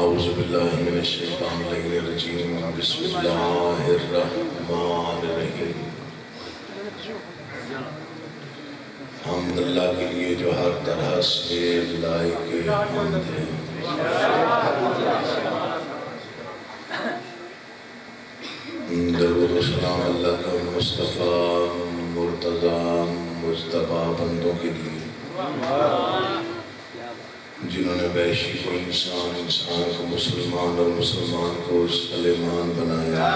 اعوذ باللہ من الشیطان الرجیم بسم اللہ الرحمن الرحیم حمد اللہ کے لیے جو ہر طرح سے لائق حمد ہے، درود و سلام اللہ کا مصطفیٰ مرتضیٰ مجتبیٰ بندوں کے لیے جنہوں نے وحشی کو انسان، انسان کو مسلمان اور مسلمان کو سلیمان بنایا،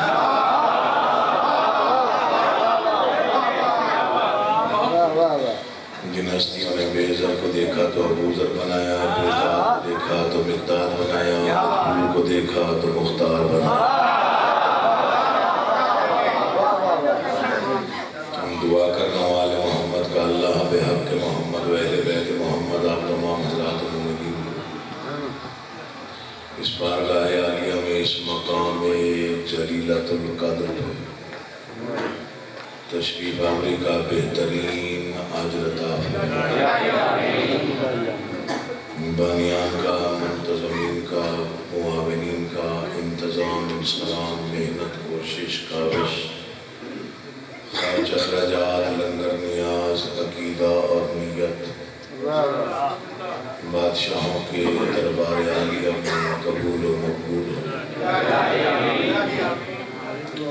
جن ہستیوں نے بے ذر کو دیکھا تو ابو ذر بنایا، مقداد کو دیکھا تو مقداد بنایا، مقبول کو دیکھا تو مختار بنایا۔ ہم دعا کرنا والے محمد کا اللہ بحق محمد و اہل بیت محمد آپ تمام حضرات زندگی اس بارگاہ عالیہ میں اس مقام جلیلۃ القدر پر تشریف آوری کا بہترین اجر عطا فرمائے، بانیان کا، منتظمین کا، معاونین کا، انتظام، انسلام، محنت، کوشش، کاوش، خرچ اخراجات، لنگر، نیاز، عقیدہ اور نیت بادشاہوں کے دربار عالیہ میں قبول و مقبول ہو۔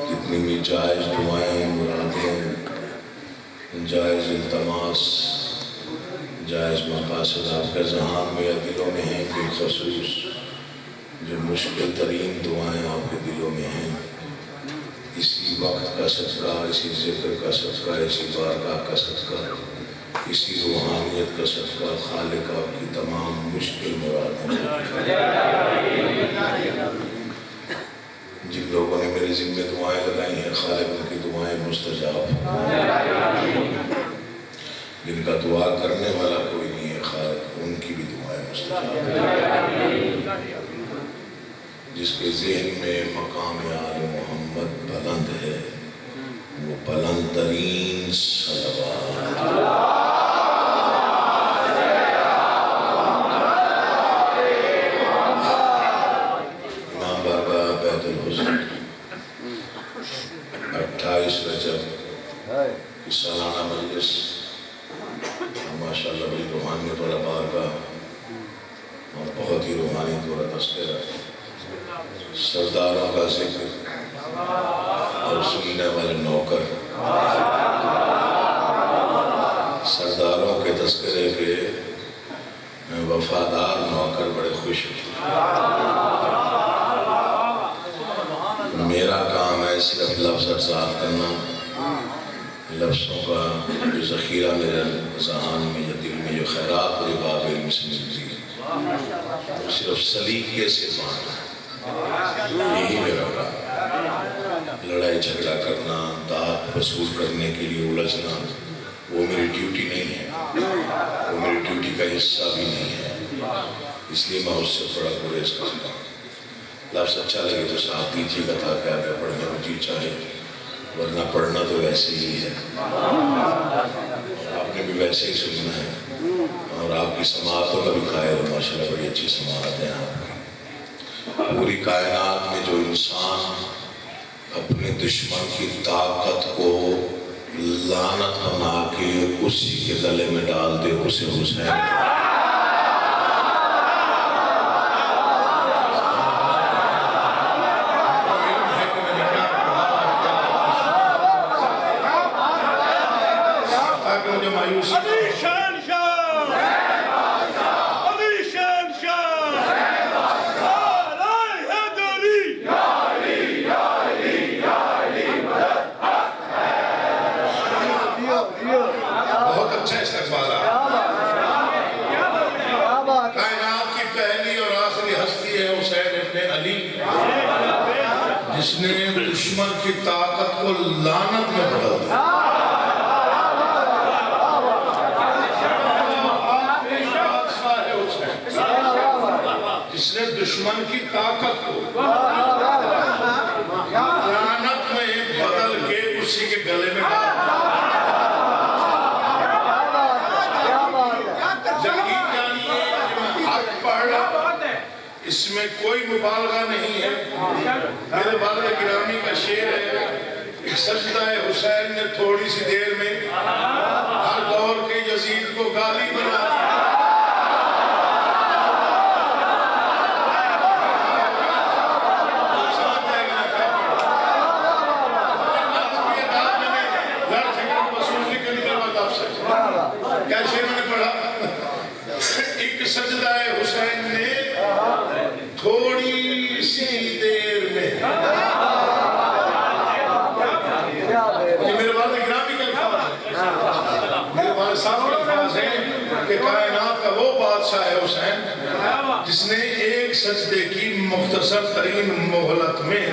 جتنی بھی جائز دعائیں، مرادیں، جائز التماس، جائز مقاصد آپ کے ذہان میں یا دلوں میں ہیں، بالخصوص جو مشکل ترین دعائیں آپ کے دلوں میں ہیں، اسی وقت کا صدقہ، اسی ذکر کا صدقہ، اسی بارگاہ کا صدقہ، اسی روحانیت کا صدقہ خالق آپ کی تمام مشکل مرادیں، جن لوگوں نے میرے ذمہ دعائیں لگائی ہیں خالق ان کی دعائیں مستجاب، جن کا دعا کرنے والا کوئی نہیں ہے خالق ان کی بھی دعائیں مستجاب، جس کے ذہن میں مقام آل محمد بلند ہے وہ بلند ترین صلوات امام بارگاہ بیت الحسن 28 رجب کی سالانہ مجلس، ماشاءاللہ بڑی روحانیت والا بارگاہ اور بہت ہی روحانیت والا تذکرہ، سرداروں کا ذکر اور سننے والے نوکر، سرداروں کے تذکرے کے وفادار نوکر بڑے خوش ہیں۔ میرا کام ہے صرف لفظ ارسال کرنا، لفظوں کا جو ذخیرہ میرے ذہان میں یا دل میں جو خیرات میرے باب علم سے ملتی ہے صرف سلیقے سے ماننا، یہی میرا کام۔ لڑائی جھگڑا کرنا، داد وصول کرنے کے لیے الجھنا وہ میری ڈیوٹی نہیں ہے، وہ میری ڈیوٹی کا حصہ بھی نہیں ہے، اس لیے میں اس سے بڑا گریز کرتا ہوں۔ لفظ اچھا لگے تو ساتھ دیجیے گا تاکہ آگے پڑھنے کو جی چاہے، ورنہ پڑھنا تو ویسے ہی ہے، آپ نے بھی ویسے ہی سننا ہے، اور آپ کی سماعتوں کا بھی قائل ہے، ماشاءاللہ بڑی اچھی سماعت ہے آپ کی۔ پوری کائنات میں جو انسان اپنے دشمن کی طاقت کو لعنت بنا کے اسی کے گلے میں ڈال دے اسے حسین جس نے دشمن کی طاقت کو لعنت میں بدل دیا، جس نے دشمن کی طاقت کو لعنت میں بدل کے اسی کے گلے میں ڈال دیا۔ اس میں کوئی مبالغہ نہیں ہے. میرے والد گرامی کا شعر ہے، ایک سجدہ حسین نے تھوڑی سی دیر میں ہر دور کے یزید کو گالی بنا دیا. کیسے میں نے پڑھا؟ ایک سجدہ حسین نے تھوڑی سی دیر میں. یہ میرے والد گرامی کا الفاظ ہے، میرے والد صاحب کا الفاظ ہے کہ کائنات کا وہ بادشاہ ہے حسین جس نے ایک سجدے کی مختصر ترین مہلت میں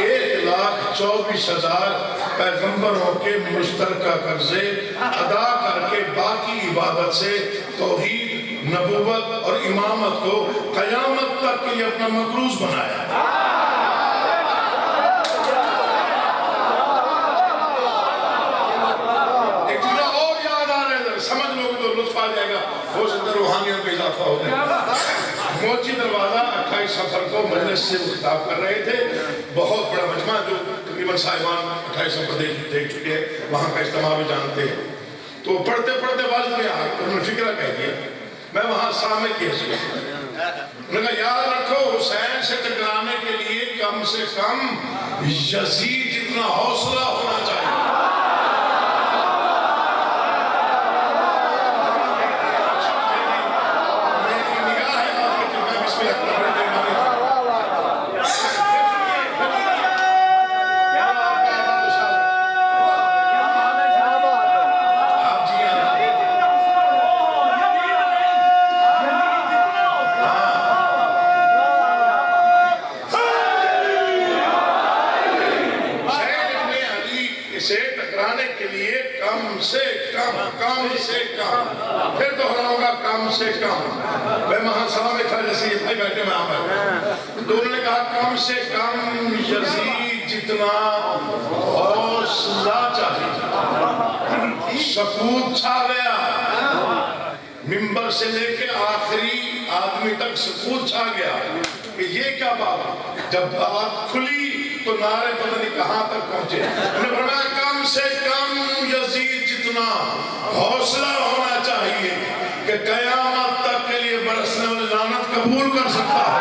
1,24,000 پیغمبروں کے مشترکہ قرضے ادا کر کے باقی عبادت سے توحید، نبوت اور امامت کو قیامت تک کے لیے اپنا مقروض بنایا. ایک چیز اور یاد آ رہا ہے، سمجھ لوگ تو لطف آ جائے گا، ہو سکتا ہے روحانیت میں اضافہ ہو جائے. موچی دروازہ 28 سفر کو مجلس سے خطاب کر رہے تھے. بہت بڑا مجمع جو تقریباً صاحبان 28 سفر دیکھ چکے ہیں، وہاں کا اجتماع بھی جانتے ہیں. تو پڑھتے پڑھتے واضح میں انہوں نے فکرہ کہہ دیا. میں وہاں سامع کی حیثیت انہوں نے کہا یاد رکھو حسین سے ٹکرانے کے لیے کم سے کم یزید جتنا حوصلہ ہونا چاہیے. پھر دہراؤں گا کم سے کم. میں وہاں سوا میں تھا جیسے یہ بھائی بیٹھے میں آمد تو انہوں نے کہا کم سے کم یزید جتنا حوصلہ چاہیے. سکوت چھا گیا، ممبر سے لے کے آخری آدمی تک سکوت چھا گیا کہ یہ کیا بات. جب بات کھلی تو نعرے پتہ نہیں کہاں تک پہنچے. انہوں نے فرمایا کم سے کم یزید جتنا حوصلہ ہونا چاہیے کہ قیامت تک کے لیے برسنے والی لعنت قبول کر سکتا ہے.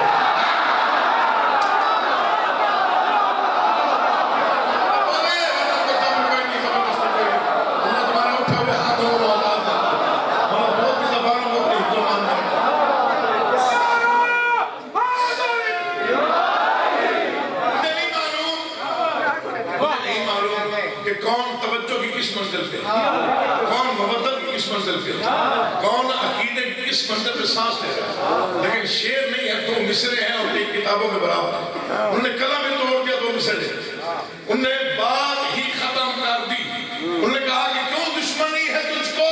کون عقیدے کی کس منزل پہ سانس لے رہا ہے. لیکن شعر نہیں ہے، 2 مصرے ہیں اور 1 کتابوں کے برابر. انہوں نے قلم ہی توڑ دیا 2 مصرے. انہوں نے بات ہی ختم کر دی. انہوں نے کہا کہ کیوں دشمنی ہے تجھ کو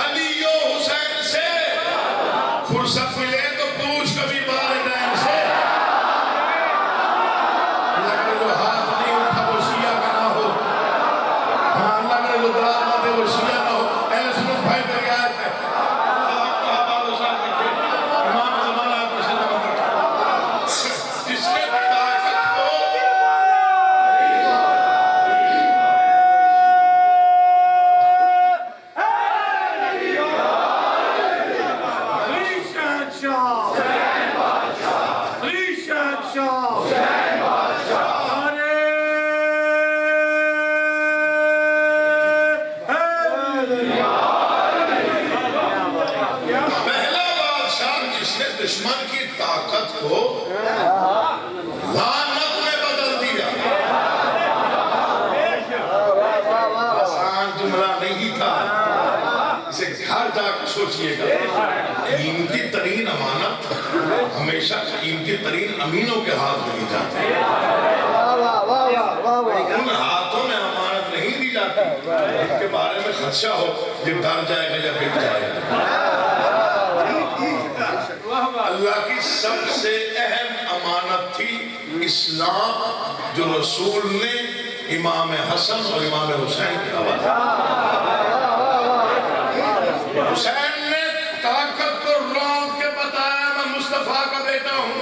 علی و حسین سے؟ فرصت ملے تو پوچھ کبھی والدین سے. اللہ کرے جو ہاتھ نہیں اٹھا وہ شیعہ کا نہ ہو. ہاں اللہ کرے جو دعا نہ دے وہ شیعہ نہ ہو. اہل سنت بھائی دریات ہے. جس نے طاقت کو دشمن کی طاقت کو لعنت میں بدل دیا. آسان جملہ نہیں تھا، اسے گھر جا کے سوچئے گا. قیمتی ترین امانت ہمیشہ قیمتی ترین امینوں کے ہاتھ میں دی جاتی ہے. ان ہاتھوں میں امانت نہیں دی جاتی ان کے بارے میں خدشہ ہو یہ ڈر جائے گا یا بک جائے گا. اللہ کی سب سے اہم امانت تھی اسلام جو رسول نے امام حسن اور امام حسین کے حوالے. حسین نے طاقت کو روند کے بتایا میں کا بیٹا ہوں.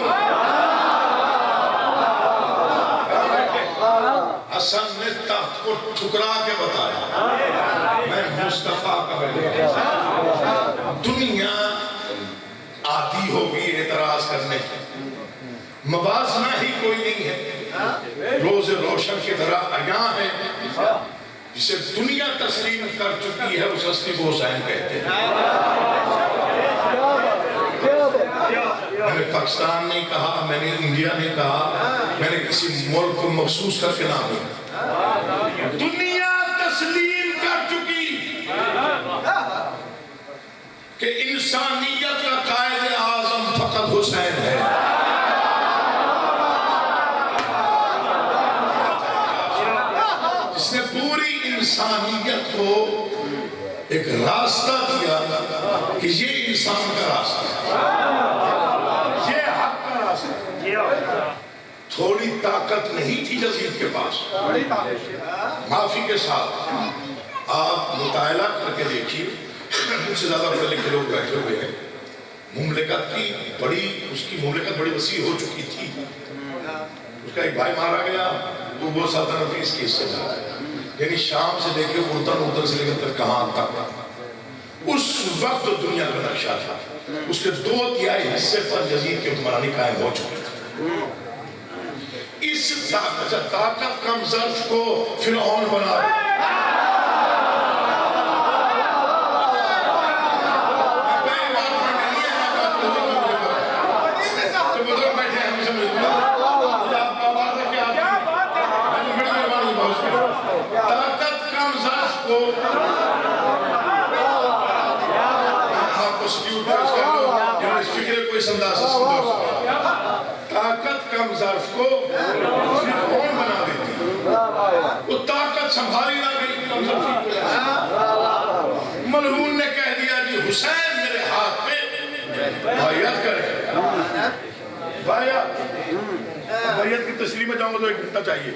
حسن نے تخت کو ٹھکرا کے بتایا میں مصطفیٰ کا بیٹا ہوں. دنیا عادی ہوگی اعتراض کرنے کی، موازنہ ہی کوئی نہیں ہے. روز روشن کی طرح عیاں ہے جسے دنیا تسلیم کر چکی ہے اس ہستی کو حسین کہتے ہیں. میں نے پاکستان نہیں کہا، میں نے انڈیا نہیں کہا، میں نے کسی ملک کو مخصوص کر کے نام لیا. دنیا تسلیم کر چکی کہ انسانیت کا قائد اعظم فقط حسین ہے. جس نے پوری انسانیت کو ایک راستہ دیا کہ یہ انسان کا راستہ ہے، یہ حق کا راستہ ہے. تھوڑی طاقت نہیں تھی یزید کے پاس. معافی کے ساتھ آپ مطالعہ کر کے دیکھیے، مجھ سے زیادہ پڑھے لکھے لوگ بیٹھے ہوئے ہیں. مملکت کی مملکت بڑی وسیع ہو چکی تھی. اس کا ایک بھائی مارا گیا، وہ سلطنت اس کے حصے میں آیا. یعنی شام سے لے کے اردن سے لے کر کہاں تک اس وقت دنیا کا نقشہ تھا. اس کے 2/3 حصے پر یزید کی حکمرانی قائم ہو چکی تھی. اس طاقت کم ظرف کو فرعون بنا طاقت کم ظرف کو فرعون بنا دیتی. وہ طاقت سنبھالی نہ گئی. ملعون نے کہہ دیا جی حسین میرے ہاتھ پہ بیعت کرے. بیعت کی تشریح میں جاؤں گا تو 1 گھنٹہ چاہیے.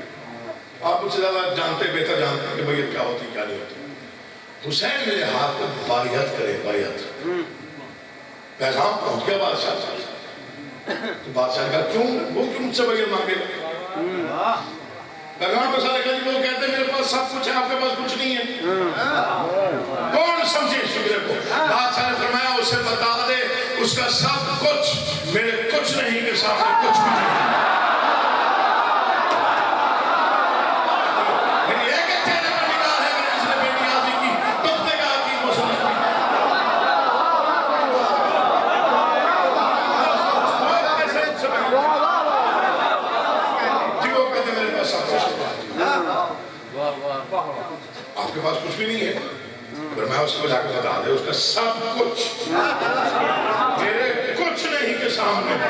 آپ مجھ سے زیادہ جانتے بہتر جانتے ہیں کہ بیعت کیا ہوتی کیا نہیں ہوتی. حسین میرے ہاتھ پہ بیعت کرے. بیعت پیغام پہنچ گیا بادشاہ صاحب. تو بادشاہ نے کہا کیوں مجھ سے بیعت مانگے گا؟ پیغام پہ سارے کہا وہ کہتے ہیں میرے پاس سب کچھ ہے آپ کے پاس کچھ نہیں ہے. کون سمجھے اس فکرے کو؟ بادشاہ نے فرمایا اسے بتا دے اس کا سب کچھ میرے کچھ نہیں کے سامنے کچھ بھی نہیں. آپ کے پاس کچھ بھی نہیں ہے. فرمایا اس کو جا کے بتا دے اس کا سب کچھ میرے کچھ نہیں کے سامنے. میں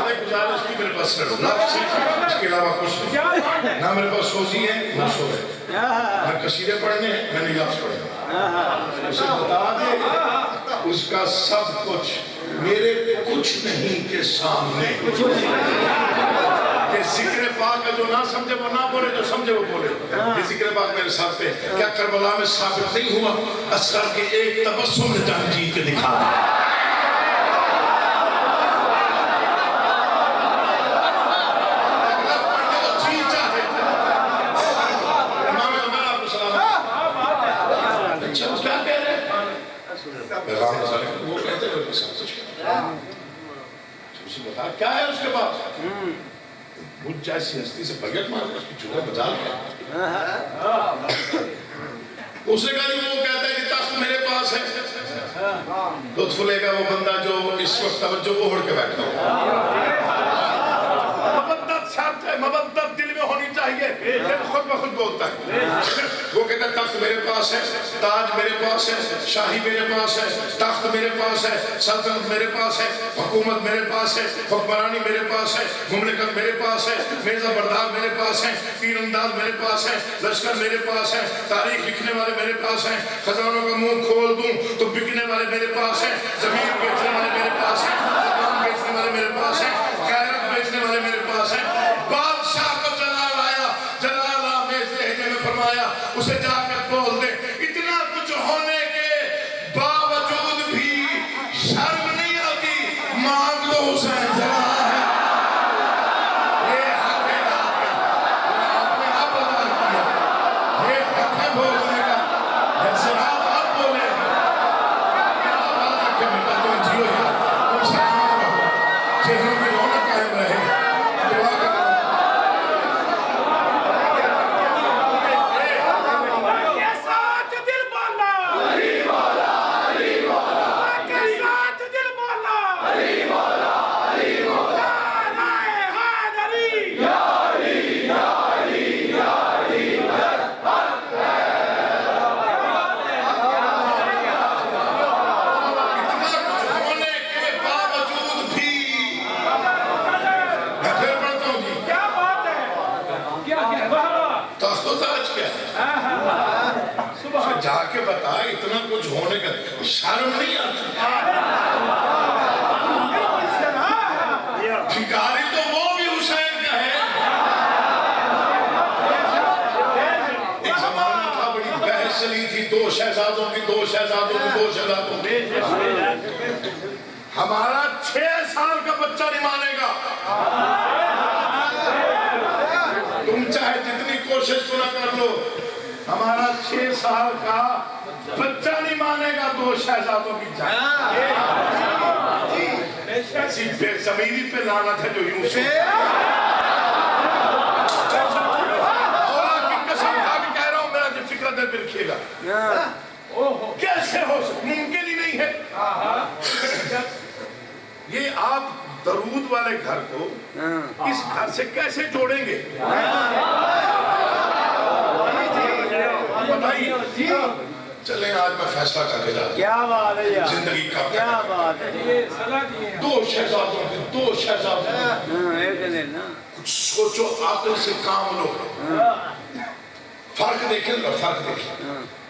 نے گزارش کی میرے پاس صرف نفس ہے، اس کے علاوہ کچھ نہیں. نہ میرے پاس سوزی ہے نہ شعبے، نہ قصیدے پڑھنے ہیں نہ نگاہ پڑھنے. اسے بتا دے اس کا سب کچھ میرے کچھ نہیں کے سامنے. کہ ذکر پاک جو نہ سمجھے وہ نہ بولے، جو سمجھے وہ بولے. یہ ذکر پاک میرے ساتھ پہ کیا کربلا میں ثابت نہیں ہوا؟ اصغر کے ایک تبسم نے جان جیت کے دکھا. وہ کہتے ہیں کیا ہے اس کے پاس؟ مجھ جیسی ہستی سے بیعت مانگا اس کی چوہے بجال کیا. اس نے کہا وہ کہتا ہے کہ تخت میرے پاس ہے. لطف لے گا وہ بندہ جو اس وقت توجہ اوڑھ کے بیٹھا ہو. مبدت شرط ہے، مبدت دل میں ہونی چاہیے. خود بخود بولتا ہے. وہ کہتا ہے تخت میرے پاس ہے، تاج میرے پاس ہے، شاہی میرے پاس ہے، تخت میرے پاس ہے، سلطنت میرے پاس ہے، حکومت میرے پاس ہے، حکمرانی میرے پاس ہے، مملکت میرے پاس ہے، نیزہ بردار میرے پاس ہے، تیر انداز میرے پاس ہے، لشکر میرے پاس ہے، تاریخ لکھنے والے میرے پاس ہیں، خزانوں کا منہ کھول دوں تو بکنے والے میرے پاس ہیں، زمین بیچنے والے میرے پاس ہیں، زبان بیچنے والے میرے پاس ہیں، غیرت بیچنے والے میرے پاس ہیں. بادشاہ کو جلال آیا، جلال آمیز لہجے میں فرمایا اسے جا کر بول دے اتنا کچھ ہونے کے باوجود کچھ ہونے کا شرم نہیں آتی؟ بھکاری تو وہ بھی حسین کا ہے. ایک زمانہ تھا بڑی بحث چلی تھی دو شہزادوں کی. ہمارا 6 سال کا بچہ نہیں مانے گا. تم چاہے جتنی کوشش کو نہ کر لو, ہمارا 6 سال کا بچہ نہیں مانے گا 2 شہزادوں کی جان. ایسی بے ضمیری پہ لعنت ہے جو یوں سے اللہ کی قسم کھا کے کہہ رہا ہوں, میرا جو فکر دل پہ رکھیے گا. کیسے ہو سکتا؟ ممکن ہی نہیں ہے. یہ آپ درود والے گھر کو اس گھر سے کیسے جوڑیں گے؟ بتائیے. چلیں آج میں فیصلہ کر کے جاتا ہوں. کیا بات ہے یار, زندگی کا کیا بات ہے. 2 شہزادوں کے کچھ سوچو, عقل سے کام لو. فرق دیکھیں گا, فرق دیکھیں.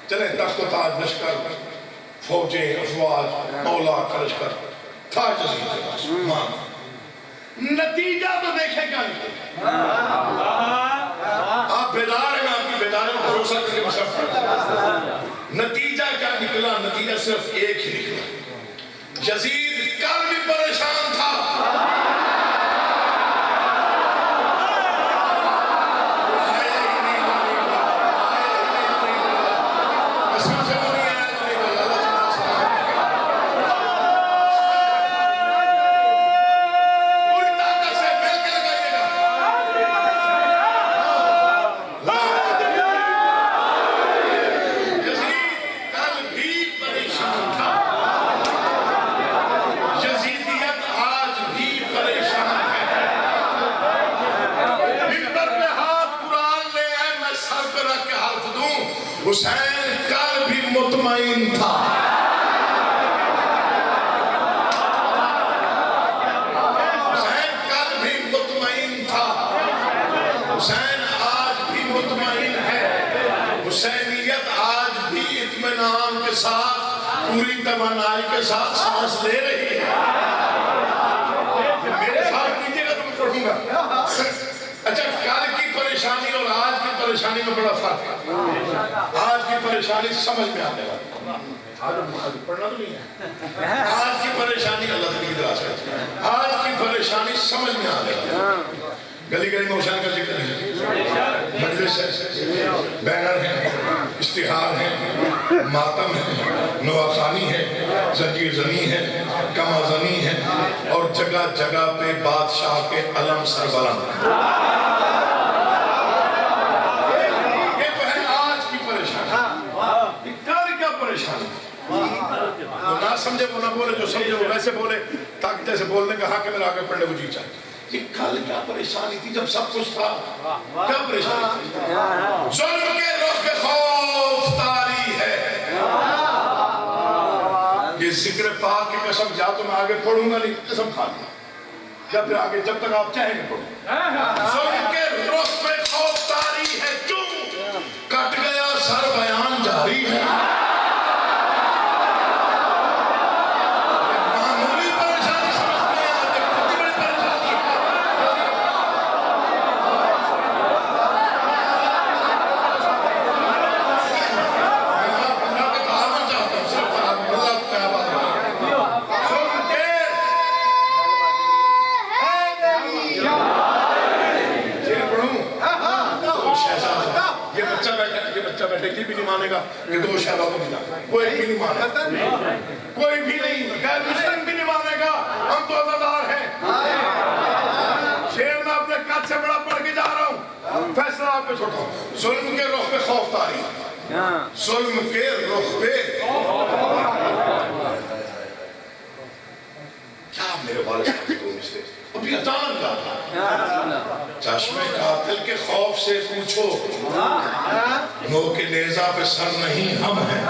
چلیں تخت و تاج لشکر فوجیں افواج مولا لشکر تھا جزیر کے پاس. نتیجہ تو دیکھیں کیا نکلے. آپ بیدار ہیں, آپ کی بیداری میں بھروسہ کر کے مصرف کرتے. نتیجہ کیا نکلا؟ نتیجہ صرف ایک ہی نکلا. یزید کل بھی پریشان تھا. حسین کل بھی مطمئن تھا. حسین کل بھی مطمئن تھا. حسین آج بھی مطمئن ہے. حسینیت آج بھی اطمینان کے ساتھ پوری توانائی کے ساتھ سانس لے رہی ہے. میرے ساتھ کیجئے گا تو میں پڑھوں گا. اچھا, کل کی پریشانی اور آج کی پریشانی میں بڑا فرق ہے. آج کی پریشانی سمجھ میں آنے والی. آج پڑھنا تو نہیں ہے. آج کی پریشانی اللہ تعالی کی دراز کرتی ہے. آج کی پریشانی سمجھ میں آنے والی. گلی گلی میں حسین کا ذکر ہے, مجلس ہے, بینر ہے, اشتہار ہے, ماتم ہے, نواخانی ہے, زنجیر زنی ہے, کما زنی ہے, اور جگہ جگہ پہ بادشاہ کے علم سربلند. یہ تو ہے آج کی پریشانی. کل کیا پریشانی؟ نہ سمجھے وہ نہ بولے, جو سمجھے وہ ویسے بولے, تاکہ جیسے بولنے کا حق ہے میرا آگے پڑھنے کو جی چاہے. یہ کل کیا پریشانی تھی جب سب کچھ تھا؟ کیا پریشانی تھی؟ ظلم کے رخ پہ خوف طاری ہے. یہ ذکر پاک کی قسم یا تو میں آگے پڑھوں گا نہیں, قسم کھا لیا, یا پھر آگے جب تک آپ چاہیں گے پڑھوں. ظلم کے رخ پہ خوف طاری ہے, کیوں کٹ گیا سر بیان جاری ہے. یہ بھی نہیں مانے گا کہ 2 شہزادوں کی جان. کوئی بھی نہیں مانے گا, کوئی بھی نہیں. غیر مسلم بھی نہیں مانے گا. ہم تو عزادار ہیں. شیر میں اپنے قد سے بڑا پڑھ کے جا رہا ہوں, فیصلہ آپ پہ چھوٹا ہوں. ظلم کے رخ پہ خوف طاری. ظلم کے رخ پہ کیا میرے والد صاحب کو مجھے ابھی اچانک کا چشمے قاتل کے خوف سے پوچھو, نو کے نیزہ پہ سر نہیں ہم ہیں.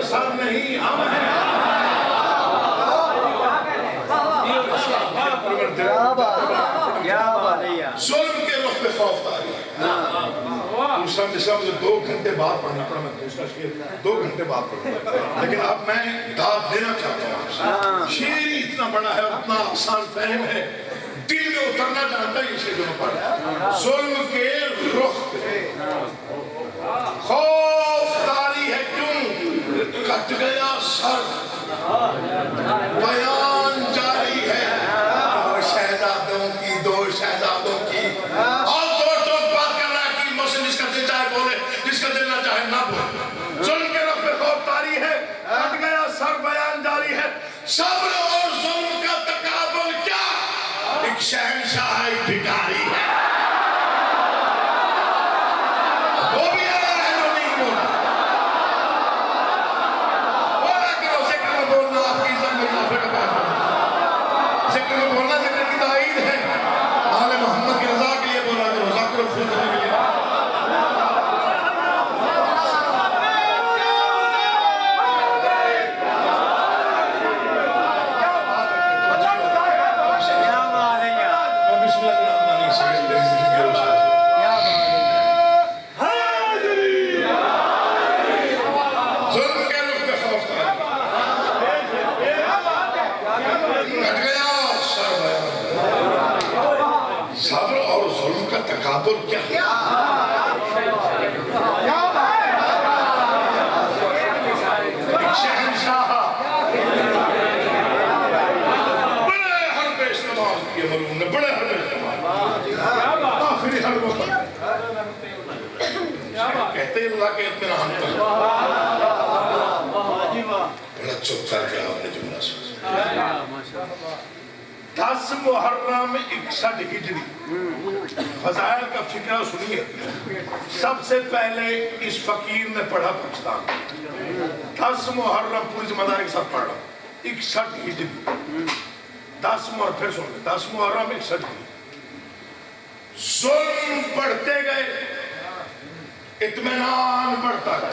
سر نہیں، ہم ہیں۔ ظلم کے رخ پہ خوف طاری ہے۔ دوسرا مثلا مجھے 2 گھنٹے بعد پڑھنا پڑا، میں دوسرا شعر 2 گھنٹے بعد پڑھوں، لیکن اب میں داد دینا چاہتا ہوں آپ سے۔ شعر ہی اتنا بڑا ہے اور اتنا آسان فہم ہے، دل میں اترنا چاہتا ہے یہ شعر جو میں پڑھا۔ ظلم کے رخ پہ خوف طاری ہے کیوں، کٹ گیا سر بیان جاری ہے، دو شہزادوں کی، 2 شہزادوں کی، اور دو ٹوک بات کر رہا ہے کہ موسم جس کا دل چاہے بولے، جس کا دل نہ چاہے نہ بولے۔ ظلم کے رخ پہ خوف طاری ہے، کٹ گیا سر بیان جاری ہے، صبر اور ظلم کا تقابل کیا، ایک شہنشاہ ایک بھکاری ہے۔ وہ بھی آ رہا ہے جو نہیں بولا، بولا کرو، ذکر میں بولنا آپ کی عزت میں اضافے کا باعث ہے، ذکر میں بولنا ذکر کی تائید ہے، آل محمد کی رضا کے لیے بولا کرو، ذکر و خود کرنے کے لیے۔ صبر اور ظلم کا تقابل کیا ہے؟ ایک شہنشاہ بڑے حرب استعمال کیے ملعون نے، بڑے حرب استعمال، آخری حرب کہتے ہیں اللہ کے اطمینان پر، بڑا چپ کر کے آپ نے جملہ سوچا۔ 10 محرم 61 ہجری، فضائل کا فکرہ سنیے، سب سے پہلے اس فقیر نے پڑھا پاکستان، 10 محرم پوری ذمہ داری کے ساتھ پڑھ رہا، 61 ہجری، 10 محرم پھر سن لیں، 10 محرم 61 ہجری، ظلم بڑھتے گئے، اطمینان بڑھتا گیا،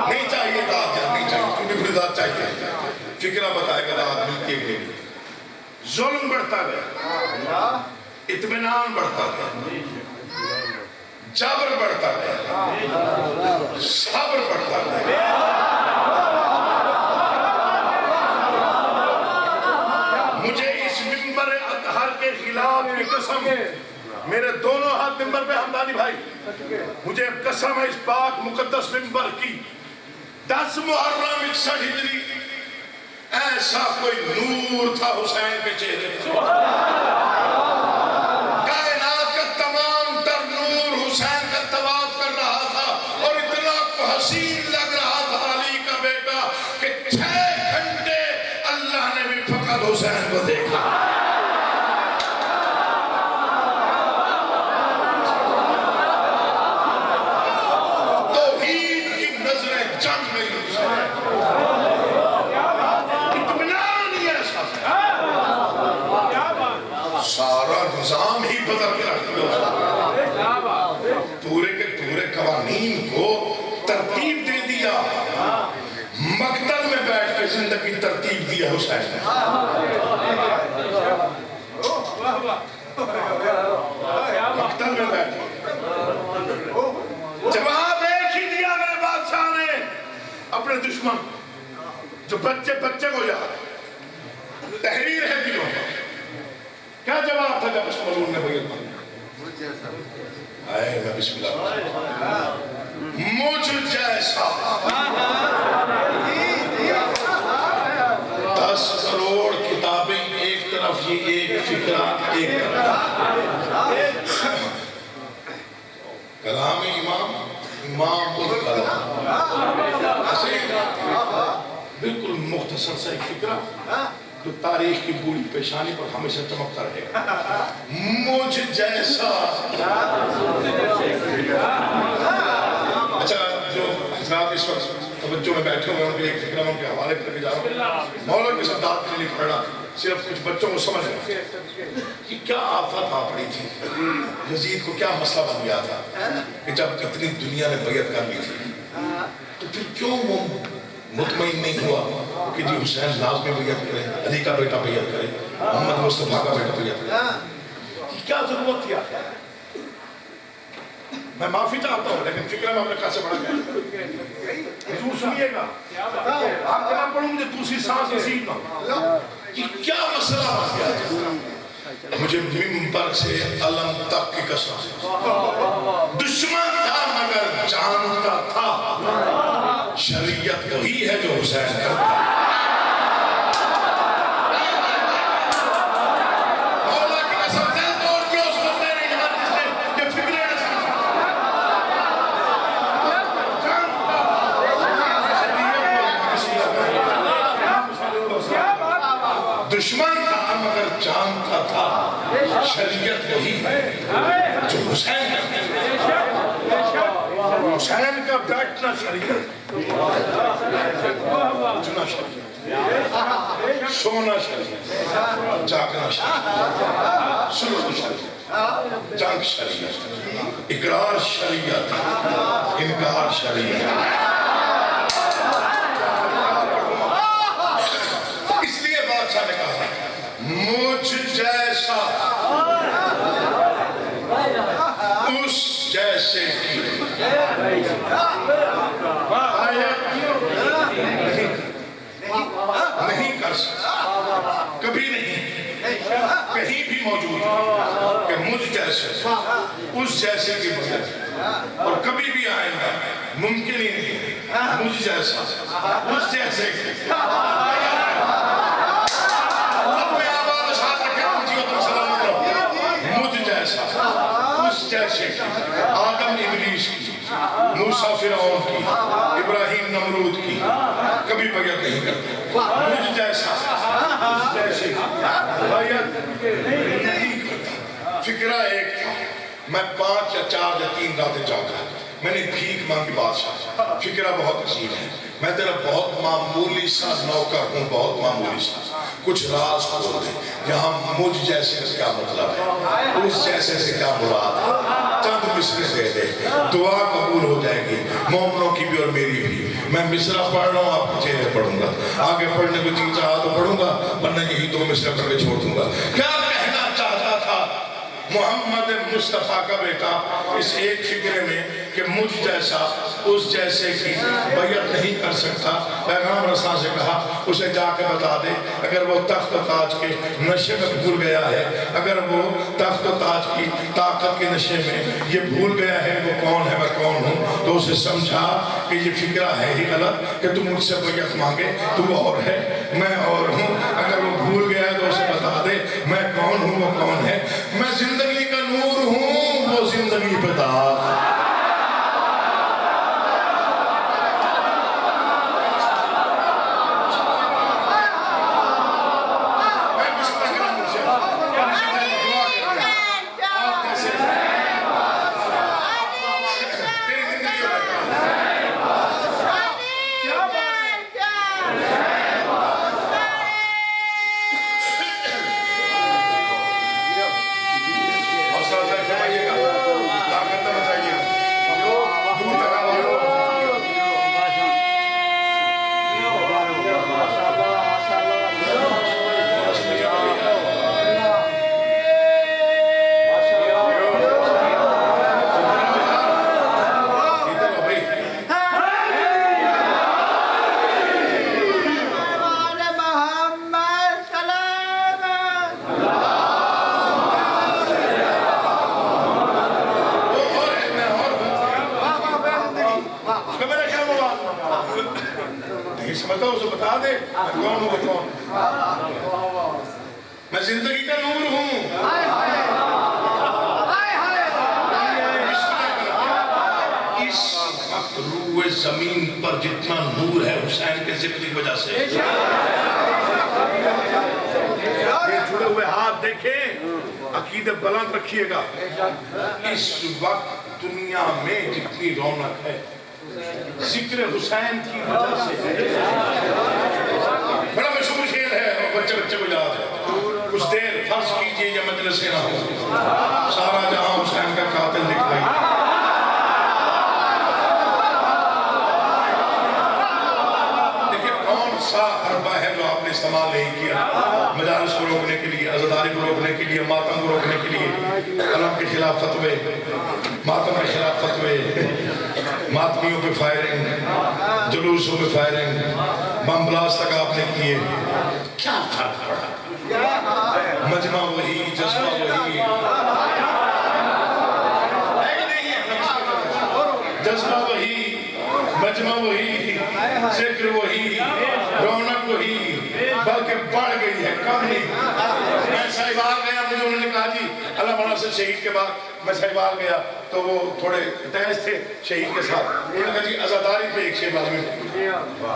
نہیں چاہیے داد، نہیں چاہیے، کیونکہ پھر داد چاہیے، فکرہ بتائے گا داد ملتی ہے کہ نہیں، ظلم بڑھتا گیا، اطمینان بڑھتا گیا، جبر بڑھتا گیا، صبر بڑھتا گیا، مجھے اس منبر اطہر کے خلاف کی قسم، میرے دونوں ہاتھ منبر پہ حمدانی بھائی، مجھے قسم ہے اس پاک مقدس منبر کی، 10 محرم 61 ہجری، ایسا کوئی نور تھا حسین کے چہرے پر، کائنات کا تمام تر نور حسین کا طواف کر رہا تھا، اور اتنا حسین لگ رہا تھا علی کا بیٹا کہ 6 گھنٹے اللہ نے بھی فقط حسین کو دیکھا۔ توحید کی نظریں جم گئی حسین، سارا نظام ہی بدل کے رکھ دیا، پورے کے پورے قوانین کو ترتیب دے دیا، مقتل میں بیٹھ کے زندگی ترتیب دیا حسین نے، مقتل میں بیٹھ جواب ایک ہی دیا میرے بادشاہ نے اپنے دشمن، جو بچے کو یاد، تحریر ہے دلوں میں، کیا جواب تھا جب اس ملعون نے بیعت مانگی؟ آئے میں بسم اللہ، مجھ جیسا 10 کروڑ کتابیں ایک طرف، یہ ایک فکرہ ایک طرف، کلام امام الکلام، بالکل مختصر سا ایک فکرہ جو تاریخ کی بوڑھی پیشانی پر ہمیشہ چمکتا رہے گا، مجھ جیسا۔ اچھا، جو حضرات اس وقت توجہ میں بیٹھے ہوئے ان کے ایک فکرہ میں ان کے حوالے کر کے جا رہا ہوں، مولا کے صدات کے لیے پڑھ رہا صرف کچھ بچوں کو سمجھ گیا کہ کیا آفت آ پڑی تھی، یزید کو کیا مسئلہ بن گیا تھا کہ جب اتنی دنیا نے بیعت کر لی تھی تو پھر کیوں وہ مطمئن نہیں ہوا کہ جی حسین لازمی بیعت کرے، علی کا بیٹا بیعت کرے، محمد مصطفیٰ کا بیٹا بیعت کرے؟ کیا ضرورت تھی آخر؟ میں معافی چاہتا ہوں لیکن فکر میں اپنے کہاں سے بڑھا گیا حضور سنیے گا، آپ کہنا پڑھوں مجھے دوسری سانس نصیب نہ، یہ کیا مسئلہ بن گیا؟ مجھے ممبر سے علم تک کی قسم، دشمن تھا مگر جانتا تھا شریعت وہی ہے جو حسین کرتا ہے۔ دشمن تھا مگر جانتا تھا شریعت وہی ہے جو حسین کرتا ہے۔ حسین کا بیٹھنا شریعت، اٹھنا شریعت، سونا شریعت، جاگنا شریعت، سلوک شریعت، جنگ شریعت، اقرار شریعت، انکار شریعت۔ نے کہا مجھ جیسا اس جیسے کی نہیں کر سکتا، کبھی نہیں، کہیں بھی موجود کہ مجھ جیسے اس جیسے کی بجائے، اور کبھی بھی آئے گا ممکن ہی نہیں مجھ جیسا اس جیسے کی۔ اس جیسے کی آدم ابلیس کی، موسیٰ فرعون کی، ابراہیم نمرود کی، کبھی بیعت نہیں کرتا۔ مجھ جیسا اس جیسے کی بیعت نہیں کرتا۔ فکرہ ایک تھا، میں 5 یا 4 یا 3 راتیں جاگا، میں نے بھیک مانگی بادشاہ، فکرہ بہت عظیم ہے، میں تیرا بہت معمولی سا نوکر ہوں، بہت معمولی سا، کچھ راز کھول دے، یہاں مجھ جیسے سے کیا مطلب ہے، اس جیسے سے کیا مراد ہے، چند مصرے دے دے، دعا قبول ہو جائے گی، مومنوں کی بھی اور میری بھی۔ میں مصرہ پڑھ رہا ہوں، آپ کے چہرے پڑھوں گا، آگے پڑھنے کو جی چاہا تو پڑھوں گا، ورنہ یہی 2 مصرے پڑھ کے چھوڑ دوں گا۔ کیا کہنا چاہتا تھا محمد مصطفیٰ کا بیٹا اس ایک فکرے میں کہ مجھ جیسا اس جیسے کی بیعت نہیں کر سکتا؟ پیغام رساں سے کہا اسے جا کے بتا دے، اگر وہ تخت و تاج کے نشے میں بھول گیا ہے، اگر وہ تخت و تاج کی طاقت کے نشے میں یہ بھول گیا ہے وہ کون ہے میں کون ہوں، تو اسے سمجھا کہ یہ فکرہ ہے ہی غلط کہ تم مجھ سے بیعت مانگے، تو اور ہے میں اور ہوں۔ اگر وہ بھول گیا ہے تو اسے بتا دے میں کون ہوں وہ کون ہے، میں زندگی کا نور ہوں وہ زندگی پہ داغ۔ میں زندگی کا نور ہوں۔ اس وقت روح زمین پر جتنا نور ہے حسین کے ذکر کی وجہ سے، یہ جڑے ہوئے ہاتھ دیکھیں، عقیدہ بلند رکھیے گا۔ اس وقت دنیا میں جتنی رونق ہے ذکر حسین کی وجہ سے ہے۔ بڑا مشہور شعر ہے بچے بچے کو یاد ہے کچھ دیر فرض کیجئے یا مجلس نہ ہو سارا جہاں حسین کا قاتل دکھ رہی دیکھیں کون سا حربہ ہے جو آپ نے استعمال نہیں کیا مجالس کو روکنے کے لیے عزاداری کو روکنے کے لیے ماتم کو روکنے کے لیے قلم کے خلاف فتوے ماتم کے خلاف فتوے ماتمیوں پہ فائرنگ جلوسوں پہ فائرنگ بم بلاس تک آپ نے کیے کیا فرق پڑا مجمع وہی جذبہ وہی جذبہ وہی مجمع وہی ذکر وہی رونق وہی بلکہ بڑھ گئی ہے کم نہیں میں سہیوال گیا مجھے انہوں نے کہا جی اللہ بنا سے شہید کے بعد میں سہیوال گیا تو وہ تھوڑے تیز تھے شہید کے ساتھ انہوں نے کہا جی عزاداری پہ ایک شعر لازمی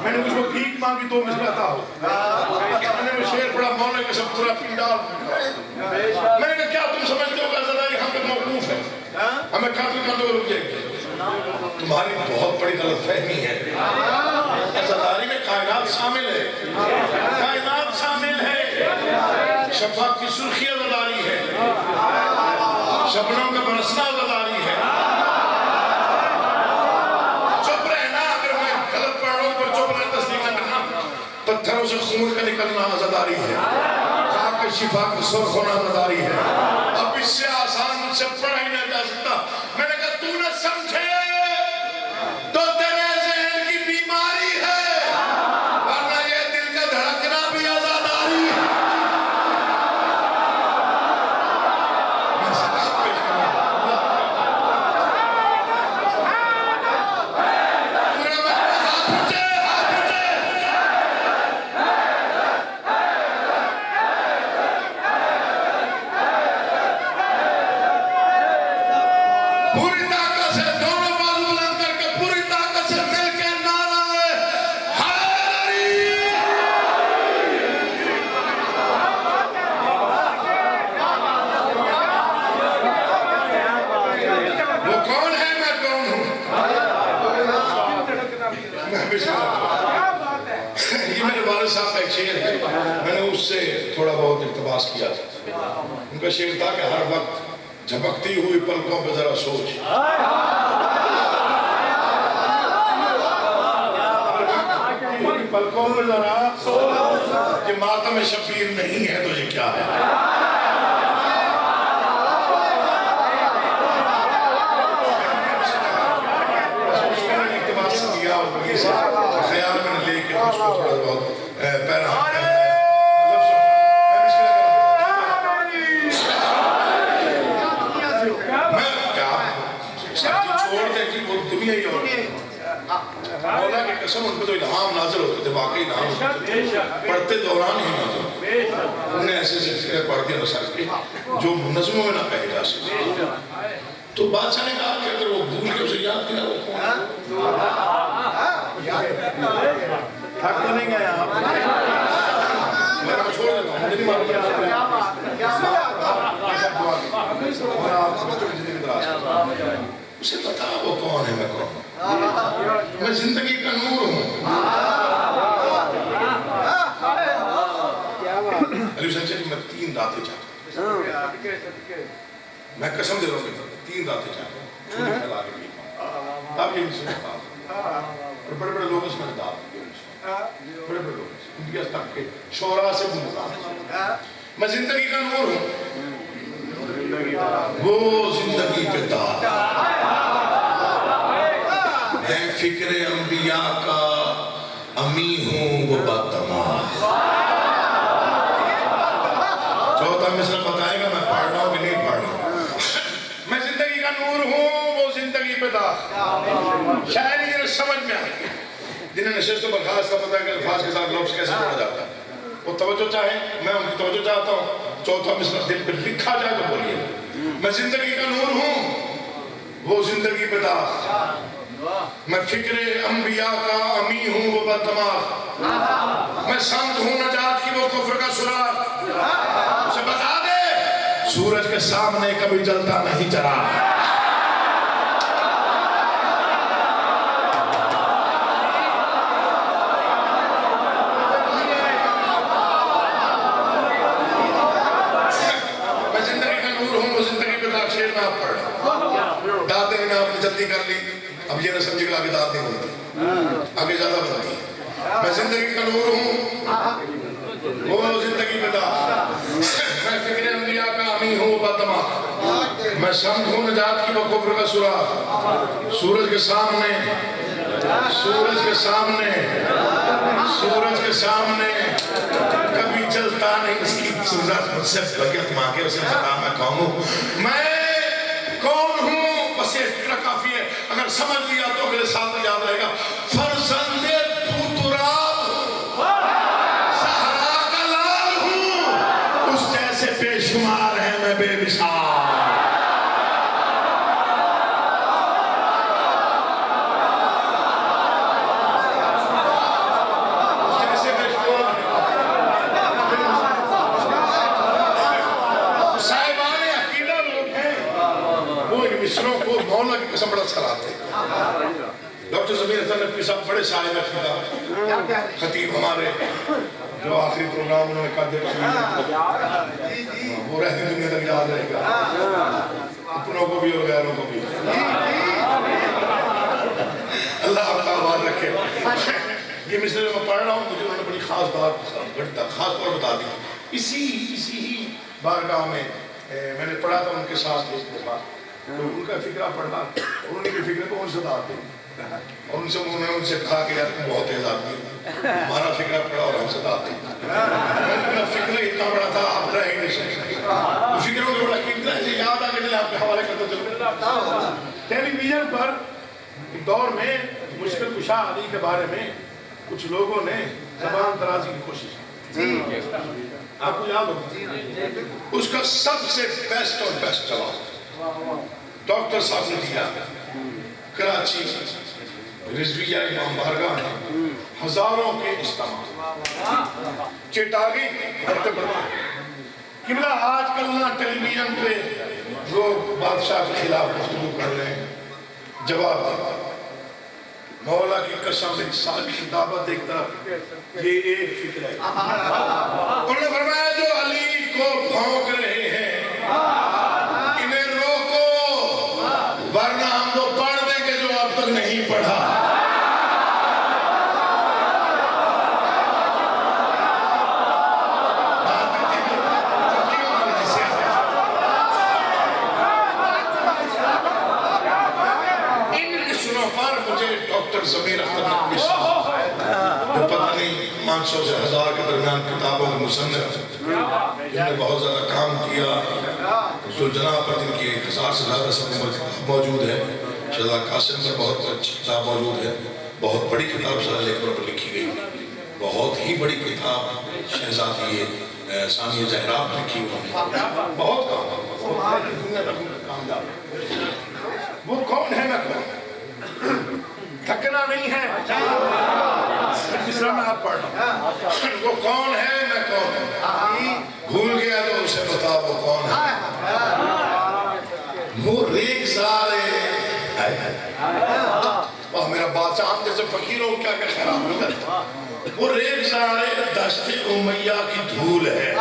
میں نے اس کو بھیک مانگی تو مسلتا ہو میں نے وہ شعر پڑھا مولا کے سب پورا پنڈال میں نے کہا کیا تم سمجھتے ہو کہ عزاداری ہم پہ موقوف ہے ہمیں قاتل کر دو رک جائے تمہاری بہت بڑی غلط فہمی ہے عزاداری میں کائنات شامل ہے کائنات شامل ہے شفاق کی سرخی عزاداری ہے شبنم کا برسنا عزاداری ہے چپ رہنا اگر میں غلط پڑھ رہا ہوں پر چپ رہنا تصدیق نہ کرنا پتھروں سے خون کا نکلنا عزاداری ہے خاک کے شفا کی سرخ ہونا عزاداری ہے اب اس سے آسان مجھ سے پڑھا ہی نہیں جا سکتا میں نے کہا تو نہ سمجھے تو تیرے ذہن کی بیماری ہے ورنہ یہ دل کا دھڑکنا بھی عزاداری ہے میں سلام پیش کروں پورا میں ہاتھ اٹھے پوری طاقت سے دونوں بازو بلند کر کے پوری طاقت سے مل کے نعرہ ہے حیدری وہ کون ہے میں کون ہوں میں بسم اللہ یہ میرے والد صاحب کا ایک شعر ہے میں نے اس سے تھوڑا بہت اقتباس کیا تھا ان کا شعر تھا کہ ہر وقت جھپکتی ہوئی پلکوں پہ ذرا سوچ پلکوں پہ ذرا سوچ کہ ماتم شبیر نہیں ہے تو یہ کیا ہے اس میں نے اقتباس کیا اور وہیں سے خیال میں نے لے کے اس کو تھوڑا بہت پیرا دنیا ہی اور مولا کی قسم ان پہ تو الہام نازل ہوتے تھے واقعی الہام ہوتے تھے پڑھتے دوران ہی نازل انہیں ایسے ذکر پڑھ دیا نصر کے جو نظموں میں نہ کہے جا سکتے تو بادشاہ نے کہا کہ اگر وہ بھول کے اسے یاد کیا وہ کون تھک تو نہیں گیا آپ میں آپ چھوڑ دیتا ہوں مجھے نہیں معلوم اسے بتا وہ کون ہے میں کون ہوں میں زندگی کا نور ہوں علی حسین چلی میں 3 داتے چاہتا ہوں میں قسم دے رہا ہوں 3 داتے چاہتا ہوں چھوٹی پھیلا کے نہیں پاؤں تب یہ انسان بتا اور بڑے بڑے لوگ اس میں دات بڑے بڑے لوگ انڈیا تک کے شعراء سے بھی مقام میں زندگی کا نور ہوں وہ زندگی پہ دار میں فکر انبیاء کا امی ہوں وہ بدتماش چوتھا مصرع بتائے گا میں پڑھ رہا ہوں کہ نہیں پڑھ رہا ہوں میں زندگی کا نور ہوں وہ زندگی پہ دار شاعری یہ سمجھ میں آئی جنہیں نشست و برخاست کا پتہ ہے کہ الفاظ کے ساتھ لفظ کیسے پڑھا جاتا ہے وہ توجہ چاہیں میں ان کی توجہ چاہتا ہوں چوتھا مصرع دل پہ لکھا جائے تو بولیے میں زندگی کا نور ہوں وہ زندگی پہ دار میں فکر انبیاء کا امی ہوں وہ بدتماش میں سمت ہوں نجات کی وہ کفر کا سراغ اسے بتا دے سورج کے سامنے کبھی جلتا نہیں چراغ غلطی کر لی، اب یہ نہ سمجھے گا آگے داد نہیں بنتی، آگے زیادہ بنتی ہے۔ میں زندگی کا نور ہوں، وہ زندگی میں داد، میں فکر انبیاء کا حامی ہوں بدماغ، میں سمجھ ہوں نجات کی و کفر کا سراغ، سورج کے سامنے، سورج کے سامنے، سورج کے سامنے کبھی چلتا نہیں، اس کی صورت مجھ سے بغیت مانگے، اسے بتا میں کون ہوں، میں کون ہوں، بس یہ فکرہ کافی ہے، اگر سمجھ لیا تو اگلے سال میں یاد رہے گا۔ فرزند تو تراب ہوں، صحرا کا لال ہوں، اس جیسے بے شمار ہے میں بے مثال، مصروں کو مولا کی قسم بڑا سراتے ہیں۔ ڈاکٹر ضمیر حسن نقوی صاحب بڑے صاحب عقیدہ خطیب ہمارے، جو آخری پروگرام انہوں نے کہا دیکھ وہ رہتی دنیا تک یاد رہے گا، اپنوں کو بھی اور غیروں کو بھی، اللہ آپ کا آباد رکھے۔ یہ مصر میں پڑھ رہا ہوں، مجھے انہوں نے بڑی خاص بات خاص طور بتا دی، اسی ہی بارگاہ میں میں نے پڑھا تھا ان کے ساتھ ایک دفعہ، تو ان کا فکرہ پڑھا، انہوں نے بھی فکرہ کو ان سے داد دی، اور انہوں نے ان سے کہا کہ یار تم بہت تیز آدمی ہو، ہمارا فکرہ پڑھا اور ہم سے داد دی۔ میرا فکرہ اتنا بڑا تھا، آپ رہے نہیں سکتے، فکروں میں بڑا قیمت ہے، یاد آگے چلے آپ کے حوالے کرتا چلو۔ ٹیلی ویژن پر ایک دور میں مشکل کشا علی کے بارے میں کچھ لوگوں نے زبان درازی کی کوشش کی، آپ کو یاد ہوگا، اس کا سب سے بیسٹ اور بیسٹ جواب ڈاکٹر صاحب نے دیا، کراچی رضویہ امام بارگاہ میں ہزاروں کے اجتماع، چٹاگی بڑھتے بڑھتے، قبلہ آج کل نہ ٹیلی ویژن پہ لوگ بادشاہ کے خلاف گفتگو کر رہے ہیں، جواب دے مولا کی قسم ایک سال کی دعوت دیکھتا، یہ ایک فکر ہے۔ انہوں نے فرمایا جو علی کو بھونک رہے ہیں انہیں روکو، ورنہ ہم تو پڑھ دیں گے جو اب تک نہیں پڑھا۔ ڈاکٹر ضمیر اختر نقوی صاحب جو پتہ نہیں 500 سے 1000 کے درمیان کتابوں کے مصنف، جن نے بہت زیادہ کام کیا، زلجناح پر جن کی 1000 سے زیادہ سب موجود ہے، شہزاد قاسم پر بہت اچھی کتاب موجود ہے، بہت بڑی کتاب شہزاد اکبر پر لکھی گئی، بہت ہی بڑی کتاب شہزادی ثانیہ زہرا پر لکھی ہوئی، بہت کام، وہ کون ہے میں کون، تھکنا نہیں ہے، تیسرا میں آپ پڑھ رہا ہوں، وہ کون ہے میں کون ہوں، بھول گیا تو اسے بتا وہ کون ہے، وہ ریگزار میرا بادشاہ ہم جیسے فقیروں کیا کہ خراب ہو گیا، وہ ریگزار دشت امیہ کی دھول ہے،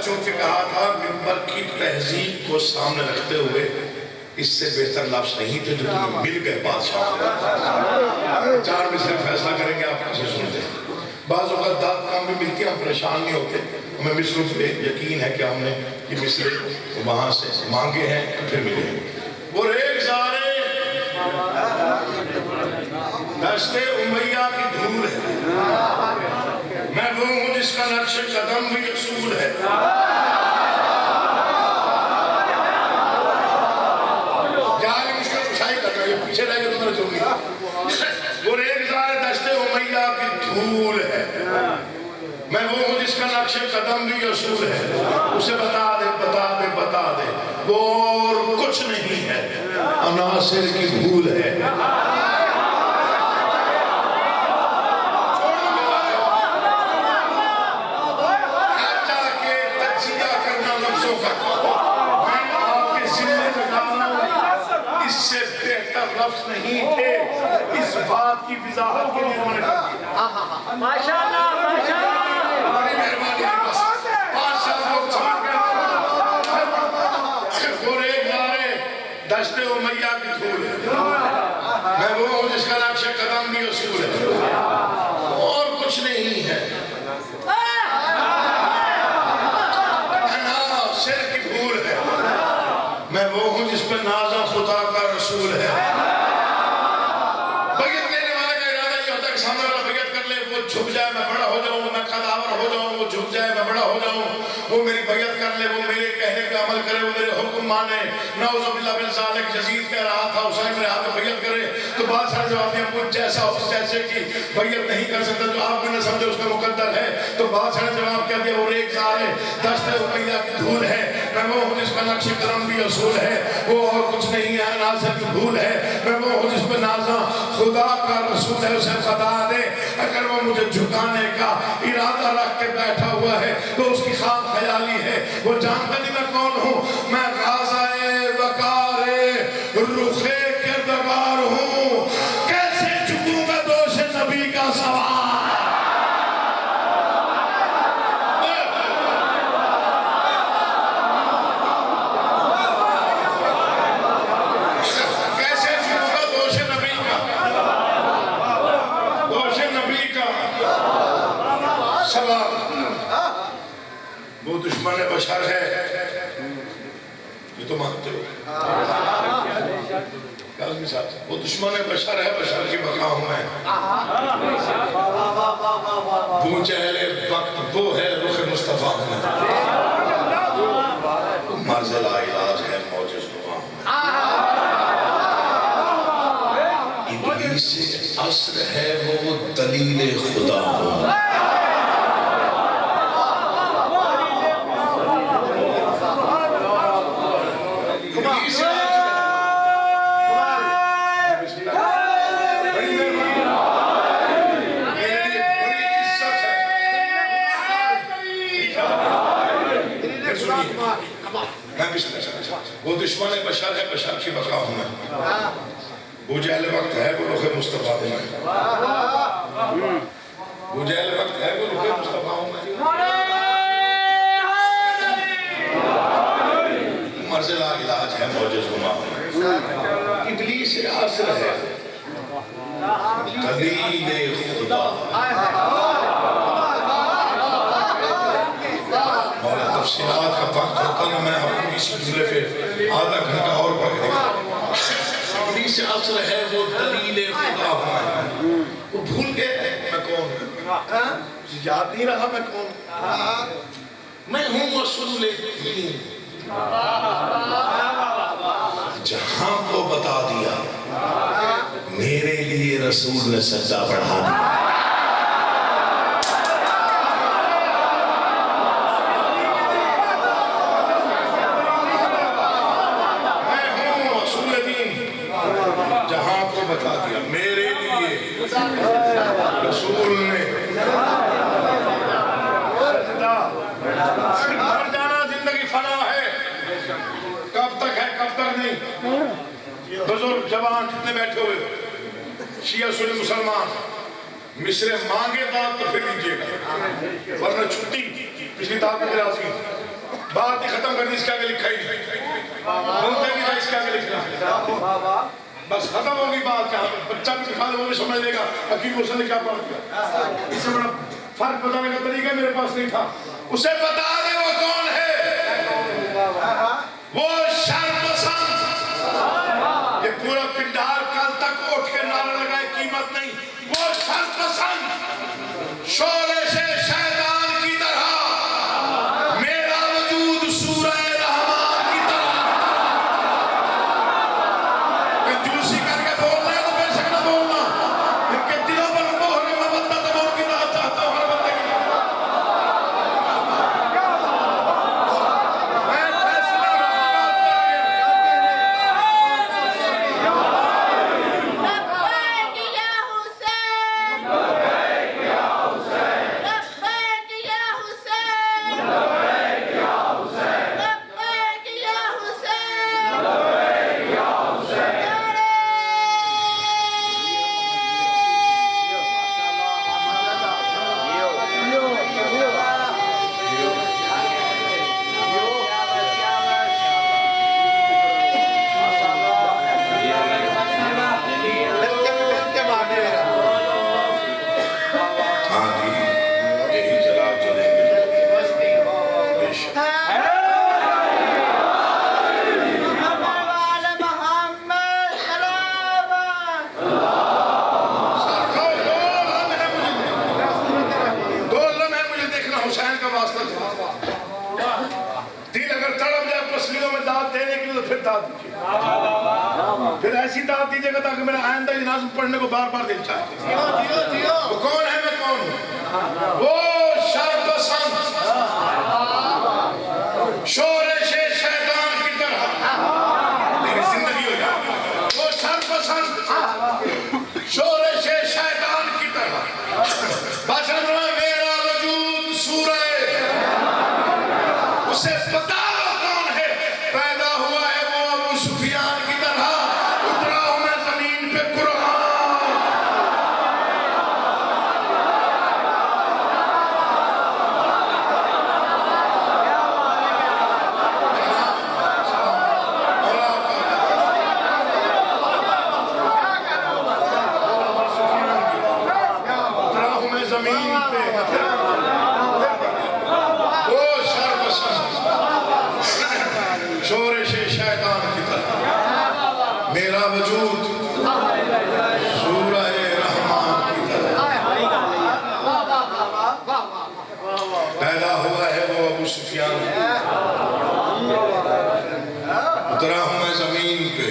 چونکہ کہا تھا منبر کی تہذیب کو سامنے رکھتے ہوئے اس سے بہتر لفظ نہیں تھے جو تمہیں مل گئے بادشاہ، 4 مصرے فیصلہ کریں گے آپ کیسے سنتے ہیں، بعض اوقات داد کام بھی ملتی ہیں، ہم پریشان نہیں ہوتے، ہمیں مصروں پہ یقین ہے کہ ہم نے یہ مصرے وہاں سے مانگے ہیں پھر ملے ہیں۔ وہ ریگزار دشت امیہ کی دھول ہے، میں وہ ہوں جس کا نقش قدم بھی اصول ہے، جائے مشکل کشائی کر رہا ہے، یہ پیچھے رہ گئے تو میرے چون نہیں، وہ ریگزار دشت امیہ کی دھول ہے، میں وہ ہوں جس کا نقش قدم بھی اصول ہے، اسے بتا دے بتا دے بتا دے وہ اور کچھ نہیں ہے، عناصر کی بھول ہے، لفظ نہیں تھے، اس بات کی وضاحت کے لیے میں نے کر دیا۔ ماشاءاللہ ماشاءاللہ، بڑی مہربانی ہے، بس 5 سال لوگ سمجھ گئے۔ اور ایک نعرے دشت امیہ کی دھول ہے، میں وہ ہوں جس کا نقش قدم بھی اصول ہے، اور کچھ نہیں ہے۔ سر کی بھول ہے، میں وہ ہوں جس پہ نازا خدا کا رسول ہے۔ بیعت لینے والے کا ارادہ یہ ہوتا ہے کہ سامنے والا بیعت کر لے، وہ جھک جائے میں بڑا ہو جاؤں، میں قداور ہو جاؤں، وہ جھک جائے میں بڑا ہو جاؤں، وہ میری بیعت کر لے، وہ میرے کہنے پہ عمل کرے، وہ میرے حکم مانے۔ نعوذ باللہ من ذالک، یزید کہہ رہا تھا حسین میرے ہاتھ میں بیعت کرے، تو بات سارے جواب دیا مجھ جیسا اس جیسے کی بیعت نہیں کر سکتا، جو آپ بھی نہ سمجھے اس کا مقدر ہے۔ تو بات سارے جواب کیا دیا، وہ ایک زار ہے، دشت امیہ کی دھول ہے، میں وہ ہوں جس کا نقش قدم بھی اصول ہے، وہ اور کچھ نہیں ہے، ناصر کی بھول ہے، میں وہ ہوں جس پہ نازا خدا کا رسول ہے۔ اسے خدا دے اگر وہ مجھے جھکانے کا ارادہ رکھ کے بیٹھا ہوا ہے تو اس کی خواب خیالی ہے، وہ جانتا نہیں میں کون ہوں، میں غازۂ وقار رخ کردگار ہوں، کیسے جھکوں گا دوش نبی کا سوال۔ کیسے جھکوں گا دوش نبی کا، دوش نبی کا سوال۔ وہ دشمن بشر ہے، یہ تو مانتے ہو، وہ دشمن بشر ہے، بشر کی بقا ہوں میں۔ وہ جہل وقت وہ ہے، رخ مصطفیٰ ہوں میں۔ مرض لا علاج ہے، موجز دعا ہوں میں۔ ابلیس عصر ہے، وہ دلیل خدا ہوں میں۔ وہ دشمن بشر ہے، بشر کی بقا ہوں میں۔ وہ جہل وقت ہے، وہ رخ مصطفیٰ ہوں میں۔ وہ جہل وقت ہے، وہ رخ مصطفیٰ ہوں میں۔ مرض لا علاج ہے، موجز ہما ہوں میں۔ ابلیس عصر ہے، دلیل خدا۔ مولا تفصیلات کا وقت ہوتا نا، میں آپ کو اسی جملے پہ آدھا گھنٹہ اور پڑھ کے دکھا۔ ابلیس عصر ہے، وہ دلیل خدا ہوں، وہ بھول گئے میں کون ہوں، یاد نہیں رہا میں کون ہوں، میں ہوں رسول دین۔ جہاں کو بتا دیا، میرے لیے رسول نے سجدہ بڑھا دیا۔ بتا دیا میرے لیے رسول نے سجدہ۔ مر جانا زندگی فنا ہے، کب تک ہے کب تک نہیں۔ بزرگ جوان جتنے بیٹھے ہوئے شیعہ سنی مسلمان، مصرے مانگے داد تو پھر دیجئے گا، ورنہ چھٹی پچھلی داد میں راضی بات ہی ختم کر دی، اس کے آگے لکھا ہی نہیں، بولتے بھی تھا اس کے آگے لکھنا، بس ختم ہوگی بات۔ کیا بچہ بھی دکھا دے وہ بھی سمجھ لے گا حکیم حسین نے کیا پڑھ دیا۔ اس سے بڑا فرق بتانے کا طریقہ میرے پاس نہیں تھا۔ اسے بتا دے وہ کون ہے، وہ شر پسند۔ یہ پورا پنڈار کل تک اٹھ کے نعرہ لگائے قیمت نہیں، وہ شر پسند شعلے سے شیطان کی طرح، میرا وجود سورہ رحمان کی طرح۔ کنجوسی کر کے بولنا ہے تو بے شک نہ بولنا، ان کے دلوں پر مہر مودت موت کی طرح چاہتا ہوں ہر بندے کی۔ میں فیصلہ لبیک یا حسین، لبیک یا حسین، واسطہ تھا دل اگر تڑپ جائے پسلیوں میں داد دینے کے لیے تو پھر داد دیجیے پھر ایسی داد دیجیے گا تاکہ میرا آئندہ یہ نظم پڑھنے کو بار بار دل چاہے وہ کون ہے میں کون ہوں وہ شرپسند شورش شیطان کی طرح میری زندگی ہو جائے وہ شرپسند شورش شیطان کی طرح باشد میرا وجود سورہ اسے پتا کون ہے پیدا ہوا ہے وہ ابو سفیان کی طرح اترا ہوں میں زمین پہ قرآن اترا ہوں میں زمین پہ شورش شیطان کی طرح میرا وجود سورہ رحمان کی طرح پیدا ہوا ہے وہ ابو سفیان اترا ہوں میں زمین پہ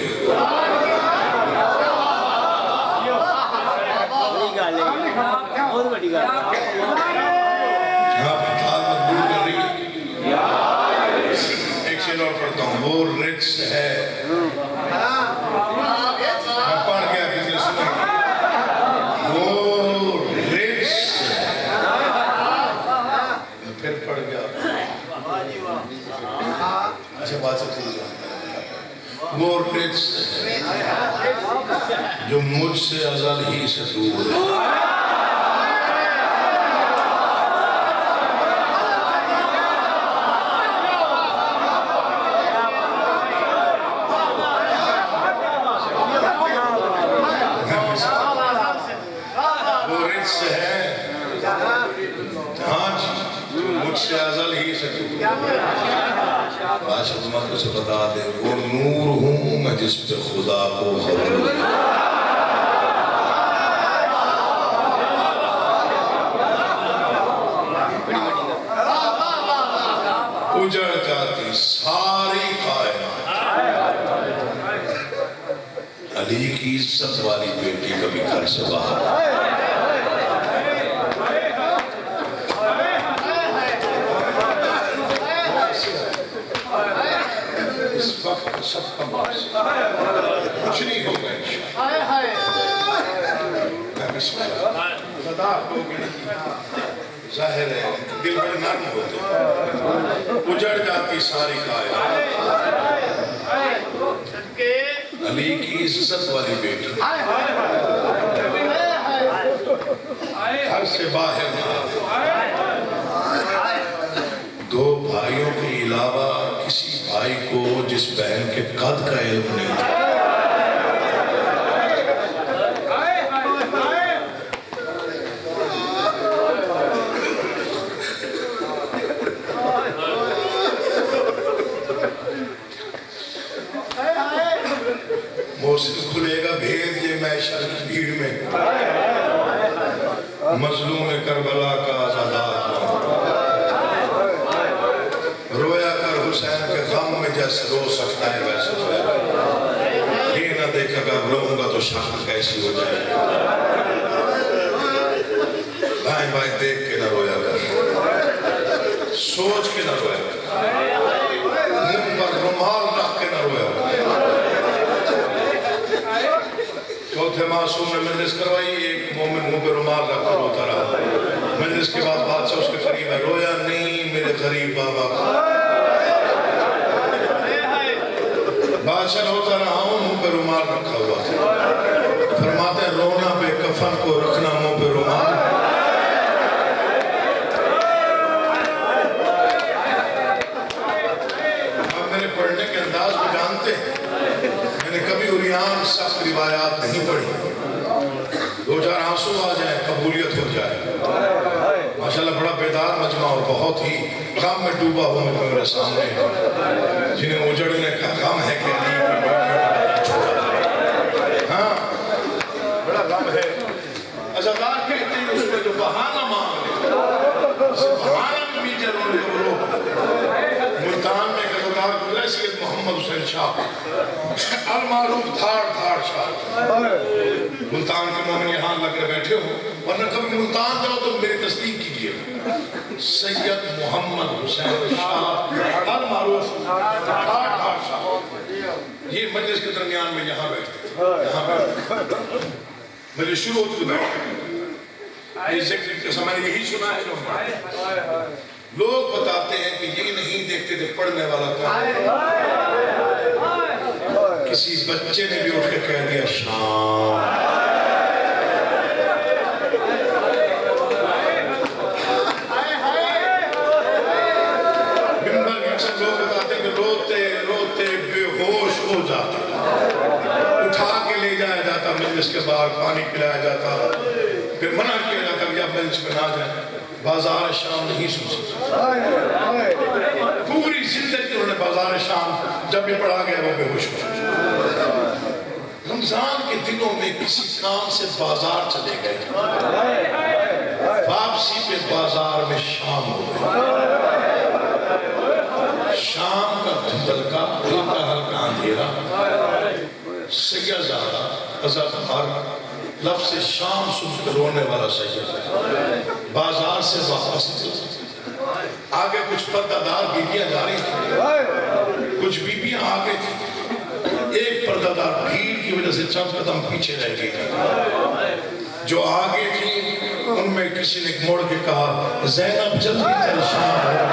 بہت بڑی گال یہاں پہ تھا مقبول کر رہی ہے ایک شعر اور پڑھتا ہوں وہ رچ ہے میں پڑھ گیا کسی سنے وہ رچ میں پھر پڑھ گیا اچھا بات سے تھی وہ رچ جو مجھ سے ازل ہی سے دور ہے مجھ سے ازل ہی سے بادشاہ عظمت کو سے بتا دے وہ نور ہوں میں جس پہ خدا کو خبر اجڑ جاتی ساری کائنات علی کی عزت والی بیٹی کبھی گھر سے باہر اس وقت سب کا باس کچھ نہیں ہوگا میں بسم اللہ خدا کو ظاہر ہے دل میں نرم ہوتے اجڑ جاتی ساری کائنات علی کی عزت والی بیٹی گھر سے باہر دو بھائیوں کے علاوہ کسی بھائی کو جس بہن کے قد کا علم نہیں تھا موسیقی کھلے گا بھید یہ محشر کی بھیڑ میں مظلوم کربلا کا آزادار رویا کر حسین کے غم میں جیسے رو سکتا ہے ویسے رویا یہ نہ دیکھ اگر روؤں گا تو شان کیسی ہو جائے بھائی بھائی دیکھ کے نہ رویا کر سوچ کے نہ رویا کر منہ پر رومال رکھ کے نہ رویا کر چوتھے معصوم نے مجلس کروائی ایک مومن منہ پہ رومال رکھ کر روتا رہا مجلس کے بعد بادشاہ اس کے قریب ہے رویا نہیں میرے غریب بابا کو بادشاہ ہوتا رہا ہوں منہ پہ رومال رکھا ہوا تھا فرماتے ہیں رونا بے کفن کو رکھنا منہ پہ رومال اب میرے پڑھنے کے انداز کو جانتے ہیں میں نے کبھی عریان سخت روایات نہیں پڑھی دو چار آنسو آ جائیں قبولیت ہو جائے ماشاءاللہ بڑا بیدار مجمع اور بہت ہی غم میں ڈوبا ہوں میں میرے سامنے جنہیں اجڑنے کا غم ہے کہ علی کی چھوڑا ہاں بڑا غم ہے عزادار کہتے ہیں اس میں جو بہانہ مانگ لے بہانہ میں بھی حسین شاہ المعروف دھاڑ دھاڑ شاہ ملتان کے مومن یہاں لگ کر بیٹھے ہو ورنہ کبھی ملتان جاؤ تو میری تصدیق کیجئے سید محمد حسین شاہ المعروف دھاڑ دھاڑ شاہ یہ مجلس کے درمیان میں یہاں بیٹھتے مجھے شروع ہوتی بیٹھتے یہ ذکر کے سمے نے یہی سنا ہے جو لوگ بتاتے ہیں کہ یہ نہیں دیکھتے تھے پڑھنے والا کون کسی بچے نے بھی اٹھ کے کہہ دیا شام منبر کے اکثر لوگ بتاتے ہیں کہ روتے روتے بے ہوش ہو جاتے اٹھا کے لے جایا جاتا مجلس کے باہر پانی پلایا جاتا پھر منع کیا جاتا کہ آپ مجلس پہ نہ جائیں بازار شام نہیں سن سکتے پوری زندگی انہوں نے بازار شام جب بھی پڑھا گیا وہ بے ہوش ہو رمضان کے دنوں میں کسی کام سے بازار چلے گئے واپسی پہ بازار میں شام ہو گئی شام کا دھندلکا ہلکا ہلکا اندھیرا سیاہ زادہ ازادار لفظ شام سن کر رونے والا سیاہ بازار سے واپس آگے کچھ پردہ دار بیبیاں جا رہی تھیں کچھ بیبیاں آگے تھیں ایک پردہ دار بھیڑ کی وجہ سے چند قدم پیچھے رہ گئی جو آگے تھی ان میں کسی نے موڑ کے کہا زینب جلدی چل شام ہو رہا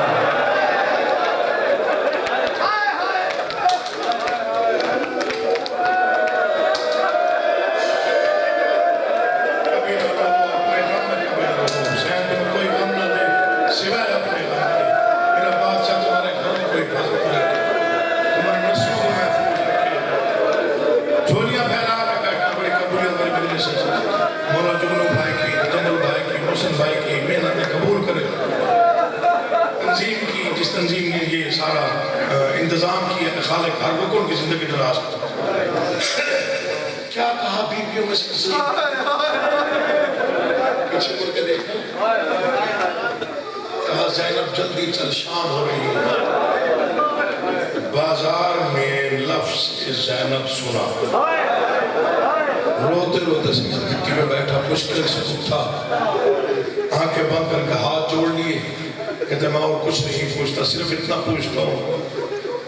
تنظیم نے یہ سارا انتظام کیا کہ خالق ہر رکن کی زندگی دراز کیا کہا بیویوں میں سے کسی پیچھے مڑ کے دیکھا کہا زینب جلدی چل شام ہو رہی ہے بازار میں لفظ زینب سنا روتے روتے سکتی میں بیٹھا مشکل سے اٹھا آنکھیں بند کر کے ہاتھ جوڑ لیے کہتے میں اور کچھ نہیں پوچھتا صرف اتنا پوچھتا ہوں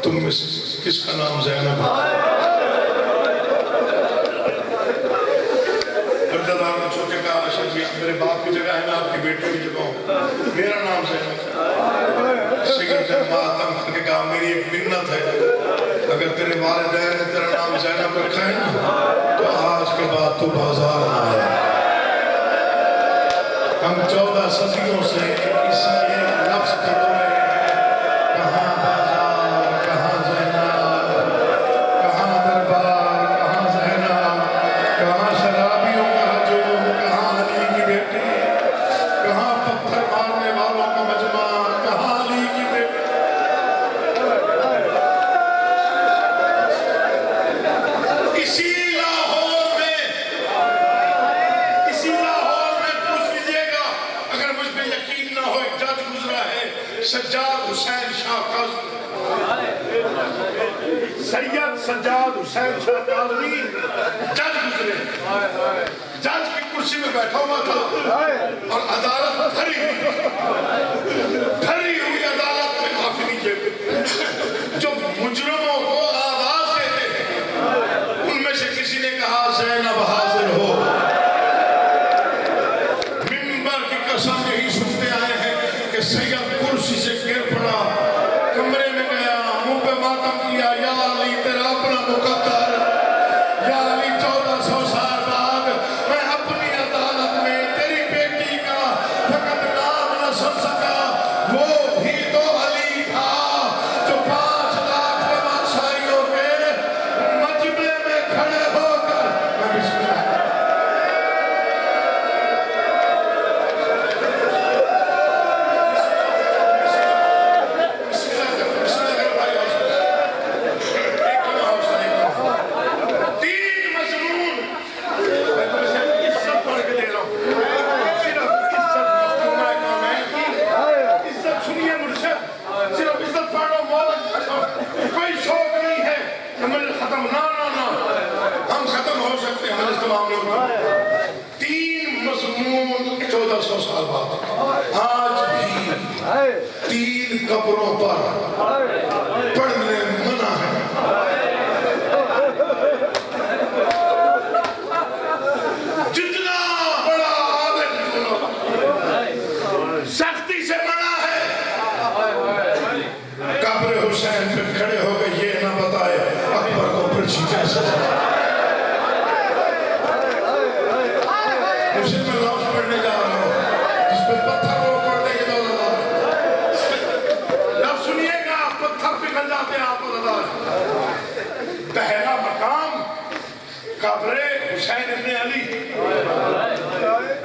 تم میں کس کا نام زینب ہے پردہ نے چھوٹے کہا اشد جی میرے باپ کی جگہ ہے میں آپ کی بیٹی کی جگہ ہوں میرا نام زینب سید جب ماتم کر کے کہا میری ایک منت ہے اگر تیرے والدین نے تیرا نام زینب رکھا ہے نا تو آج کے بعد تو بازار نہ آئے ہم 14 صدیوں سے اسی ایک لفظ کے رہے ہیں کہاں بازار کہاں زینب کہاں دربار کہاں زینب کہاں شرابیوں کا ہجوم کہاں علی کی بیٹی کہاں پتھر مارنے والوں کا مجمع کہاں علی کی بیٹی اسی لاہور میں پوچھ لیجئے گا اگر مجھ میں یقین نہ ہو ایک جج گزرا ہے سجاد حسین شاہ قاضی سید سجاد حسین شاہ قاضی جج گزرے جج کی کرسی میں بیٹھا ہوا تھا اور عدالت بھری ہوئی عدالت میں کافی نیچے جو مجرموں کو آواز دیتے ہیں ان میں سے کسی نے کہا زینب حاضر ہو منبر کی قسم یہی سنتے آئے ہیں کہ سید کرسی سے گر پڑا کمرے میں گیا منہ پہ ماتم کیا یا علی تیرا اپنا مقدر یا علی 1400 سال بعد میں اپنی عدالت میں تیری بیٹی کا فقط نام نہ سن سکا وہ بھی تو علی تھا جو 5 لاکھ تماشائیوں کے مجمع میں کھڑے ہو کر میں بسم اللہ 3 قبروں پر پڑھنے منع ہے. جتنا بڑا عالم کیوں نہ ہو، سختی سے منع ہے. قبر حسین پہ کھڑے ہو کے یہ نہ بتائے اکبر کو پرچی کیسے. مجھے میں لفظ پڑھنے جا رہا ہوں جس پہ پتھر وہ پڑھتے ہیں دولت. لفظ سنیے گا، پتھر پگھل جاتے ہیں آپ کو. پہلا مقام قبر حسین ابن علی.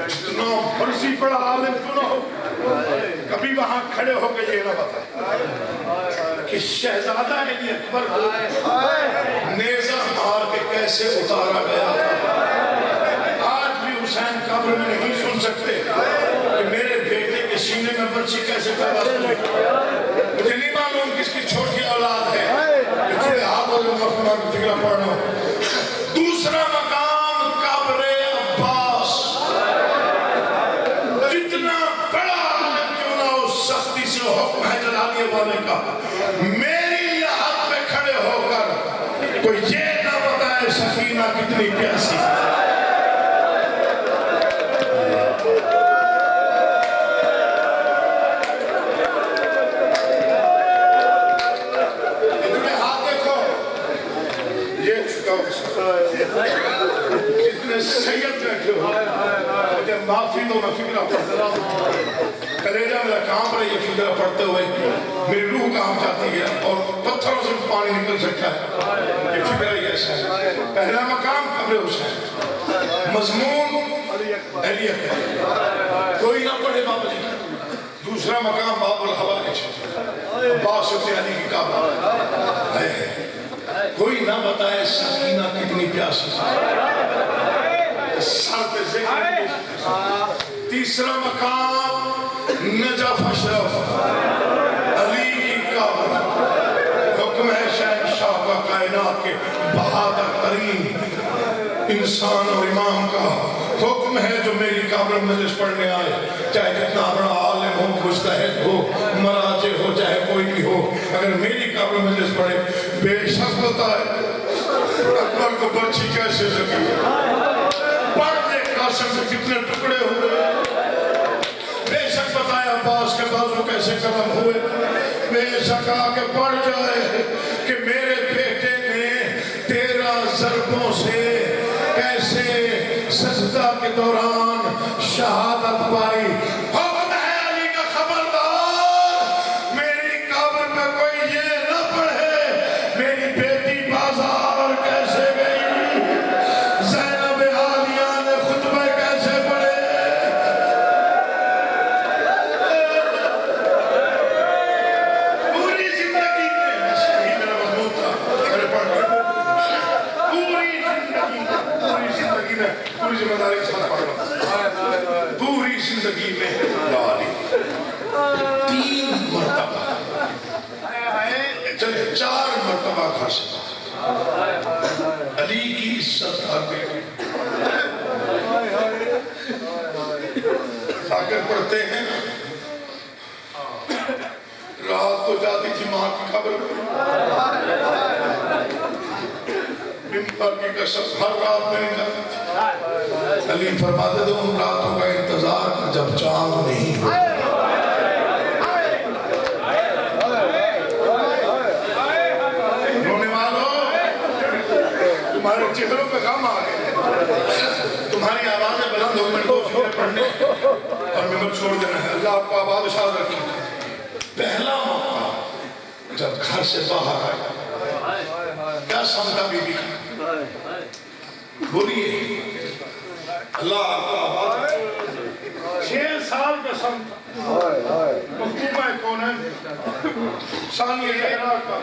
جتنا مرضی بڑا عالم کیوں نہ ہو، کبھی وہاں کھڑے ہو کے یہ نہ بتائے کہ شہزادہ علی اکبر کو نیزہ مار کے کیسے اتارا گیا تھا. آج بھی حسین قبر میں نہیں سن سکتے کہ میرے بیٹے کے سینے میں برچی کیسے پیدا ہوئی. مجھے نہیں معلوم کس کی چھوٹی اولاد ہے، اتنے ہاتھوں میں مفہوم کی فکر پڑھ رہا ہوں. دوسرا مقام قبر عباس. جتنا بڑا عالم کیوں نہ ہو، سختی سے حکم ہے جلالیہ والے کا، میری لحد پہ کھڑے ہو کر کوئی یہ نہ بتائے سکینہ کتنی پیاسی. جتنے سید بیٹھے ہو مجھے معافی دو، میں فکرہ پڑھتا ہوں. کلیجہ میرا کام رہی ہے فکرہ پڑھتے ہوئے، میری روح کام جاتی ہے اور پتھروں سے پانی نکل سکتا ہے. یہ فکرہ ہی ایسا ہے. پہلا مقام قبر حسین، مضمون علی اکبر. کوئی نہ پڑھے بابا جی. دوسرا مقام باب الحوائج، عباس ابن علی کی کعبہ. کوئی نہ بتائے سکینہ کتنی پیاسی. سر پہ ذکر. تیسرا مقام نجف اشرف علی کی کعبہ. حکم ہے شہنشاہ کا کائنات کے بہادر ترین انسان اور امام کا. حکم ہے جو میری قبر مجلس پڑھنے آئے، چاہے جتنا بڑا عالم ہو، مجتہد ہو، مراجع ہو، چاہے کوئی بھی ہو، اگر میری قبر مجلس پڑھے بے شک بتائے اکبر کو برچی کیسے لگی. پڑھ دے قاسم سے کتنے ٹکڑے ہوئے. بے شک بتائے عباس کے بازو کیسے قلم ہوئے. بے شک آگے پڑھ جائے کہ میرے بیٹے نے 13 ضربوں سے کیسے سجدہ کے دوران شہادت پائی. حکم ہے علی کا خبردار، میری قبر میں کوئی یہ نہ پڑھے میری بیٹی بازار کیسے گئی، زینب عالیہ نے خطبہ کیسے پڑھے. پوری زندگی میں یہی میرا مضمون تھا. پوری ذمہ داری کے ساتھ پڑھ رہا ہوں. پوری زندگی میں علی 3 مرتبہ، چلے 4 مرتبہ گھر سے علی کی عزت ہر بیٹے. آگر پڑھتے ہیں رات کو جاتی تھی ماں کی خبر ممبر کی قسم ہر رات میں نہیں جاتی تھی. علی فرماتے تھے ان راتوں کا انتظار جب چاند نہیں ہو. رونے والوں، تمہارے چہروں پہ غم آ گئے، تمہاری آوازیں بلند ہو گئی. 2 فکریں پڑھنے اور ممبر چھوڑ دینا ہے. اللہ آپ کو آباد و شاد رکھے. پہلا موقع جب گھر سے باہر آئے، کیا سمجھا بی بی کی؟ بولیے اللہ آپ کو آباد. 6 سال کا سمجھا محکومہ کونین ثانیہ زہرا کا